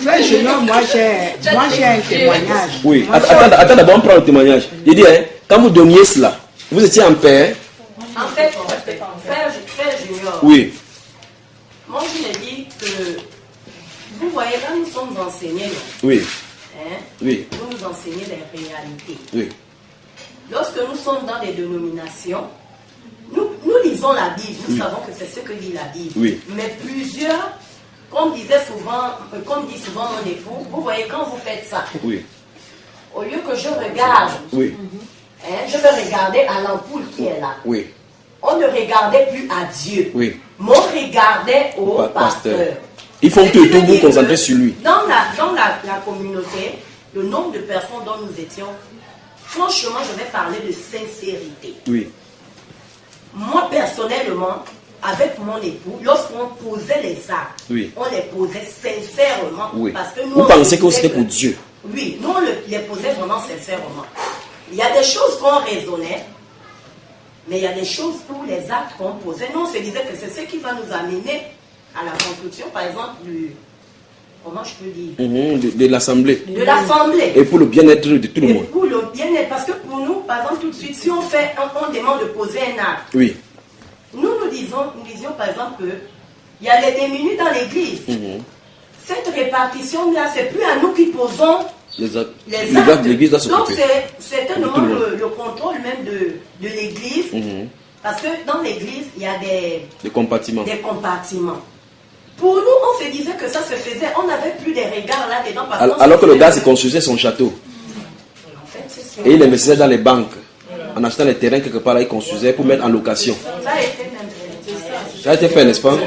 Moi j'ai un témoignage.
Oui, attends d'abord, on prend le témoignage. Il dit, quand vous donniez cela, vous étiez en paix?
En fait, frère Junior.
Oui.
Moi, je me dis que, vous voyez, quand nous sommes enseignés,
oui.
Oui. Vous nous enseignez les réalités.
Oui.
Lorsque nous sommes dans des dénominations, nous lisons la Bible, nous savons que c'est ce que dit la Bible.
Oui.
Mais plusieurs, comme dit souvent mon époux, vous voyez, quand vous faites ça,
oui.
Au lieu que je regarde,
oui.
Je vais regarder à l'ampoule qui est là.
Oui.
On ne regardait plus à Dieu.
Oui.
Mais on regardait au pasteur.
Il faut que tout vous concentrer sur lui.
Dans la communauté, le nombre de personnes dont nous étions, franchement, je vais parler de sincérité.
Oui.
Moi, personnellement, avec mon époux, lorsqu'on posait les actes,
oui.
on les posait sincèrement.
Oui.
Parce que nous,
vous pensez que c'était pour Dieu?
Oui, nous, on les posait vraiment sincèrement. Il y a des choses qu'on raisonnait, mais il y a des choses pour les actes qu'on posait. Nous, on se disait que c'est ce qui va nous amener à la construction, par exemple, comment je peux dire,
de l'assemblée.
De l'assemblée.
Et pour le bien-être de tout le monde.
Pour le bien-être, parce que pour nous, par exemple, tout de suite, si on demande de poser un acte,
oui.
nous disions par exemple qu'il y a les démunis dans l'église. Cette répartition-là, c'est plus à nous qui posons les actes.
L'église doit
donc c'est tellement le contrôle même de l'église, parce que dans l'église, il y a des compartiments. Pour nous, on se disait que ça se faisait, on n'avait plus des regards là-dedans.
Alors que le gars se construisait son château.
En fait,
et il investissait dans les banques. en achetant les terrains quelque part là, ils construisaient pour mettre en location. Ça a été fait, n'est-ce pas?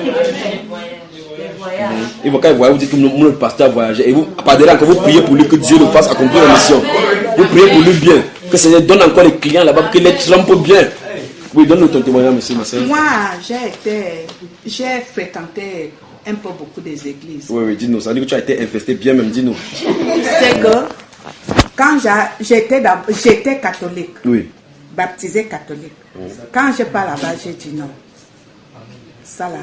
Et quand ils voyaient, vous dites que le pasteur voyageait. Et vous, par derrière, quand vous priez pour lui, que Dieu le fasse accomplir la mission. Vous priez pour lui bien. Que le Seigneur donne encore les clients là-bas, pour qu'il les trempe bien. Oui, donne-nous ton témoignage, monsieur, ma soeur.
Moi, j'ai fréquenté un peu beaucoup des églises.
Oui, dis-nous. Ça veut dire que tu as été infesté bien même, dis-nous.
C'est que quand j'étais catholique,
oui,
baptisé catholique, quand je pars là-bas, j'ai dit non. Ça là,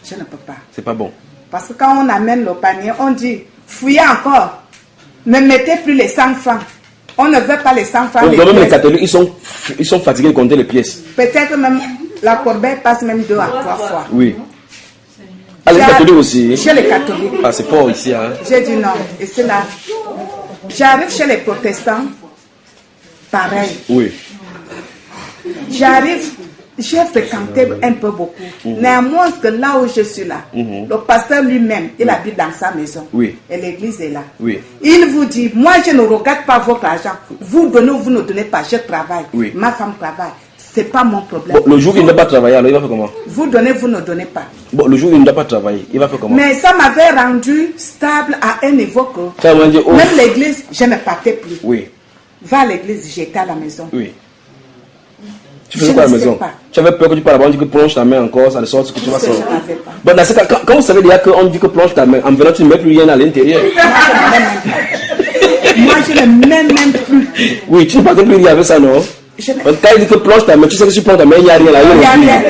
je ne peux pas.
C'est pas bon.
Parce que quand on amène le panier, on dit, fouillez encore. Ne mettez plus les 100 francs. On ne veut pas les 100 francs.
Donc, même les catholiques, ils sont fatigués de compter les pièces.
Peut-être même, la corbeille passe même 2 à 3 fois.
Oui. Ah, les catholiques aussi.
Chez les catholiques.
Ah, c'est fort ici. Hein.
J'ai dit non. Et c'est là. J'arrive chez les protestants. Pareil.
Oui.
J'arrive. J'ai fréquenté un peu beaucoup. Néanmoins, que là où je suis là, le pasteur lui-même, il habite dans sa maison.
Oui.
Et l'église est là.
Oui.
Il vous dit, moi je ne regarde pas votre argent. Vous donnez ou vous ne donnez pas, je travaille.
Oui.
Ma femme travaille. C'est pas mon problème.
Bon, le jour où il ne doit pas travailler, alors il va faire comment?
Vous donnez, vous ne donnez pas.
Bon, le jour où il ne doit pas travailler, il va faire comment?
Mais ça m'avait rendu stable à un niveau que
ça dire, oh.
Même l'église, je ne partais plus.
Oui.
Va à l'église, j'étais à la maison.
Oui. Tu faisais quoi à la maison? Tu avais peur que tu parles là-bas, on dit que plonge ta main encore, ça de sorte que tu vas sortir. Bon, dans ce cas, quand vous savez déjà qu'on dit que plonge ta main, en venant tu ne mets plus rien à l'intérieur.
Moi je ne mets même plus.
Oui, tu ne partais plus rien avec ça, non? Quand il dit que plonge ta main, tu sais que si tu plonges ta main, il n'y a rien là.
Il n'y a rien.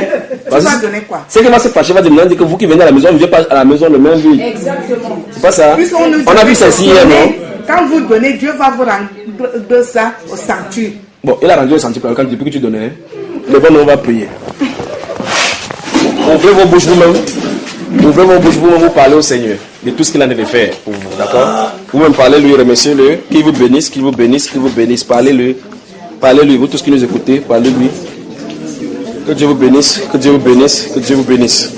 Tu vas donner quoi?
C'est qu'il va se fâcher, va dire que vous qui venez à la maison, ne venez pas à la maison le même vide.
Exactement.
C'est pas ça? On a vu ça ici hier, non?
Quand vous donnez, Dieu va vous rendre ça au sanctuaire.
Bon, il a rendu au sanctuaire quand depuis que tu donnais. Le bon, on va prier. Ouvrez vos bouches vous-même. Ouvrez vos bouches vous-même, vous parlez au Seigneur de tout ce qu'il a de faire pour vous. D'accord? Vous-même parlez-lui, remerciez-le. Qu'il vous bénisse, qu'il vous bénisse, qu'il vous bénisse. Parlez-lui. Parlez-lui, vous tous qui nous écoutez, parlez-lui. Que Dieu vous bénisse, que Dieu vous bénisse, que Dieu vous bénisse.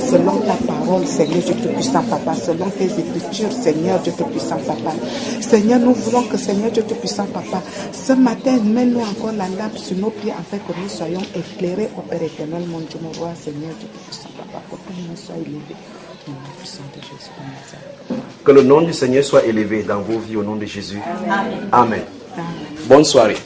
Selon ta parole, Seigneur Dieu Tout-Puissant, Papa, selon tes écritures, Seigneur Dieu Tout-Puissant, Papa. Seigneur, nous voulons que, Seigneur Dieu Tout-Puissant, Papa, ce matin, mets-nous encore la lampe sur nos pieds afin que nous soyons éclairés au Père éternel, mon Dieu, mon roi, Seigneur Dieu Tout-Puissant, Papa, pour que nous soyons élevés au nom puissant de Jésus.
Que le nom du Seigneur soit élevé dans vos vies au nom de Jésus.
Amen.
Amen. Bonne soirée.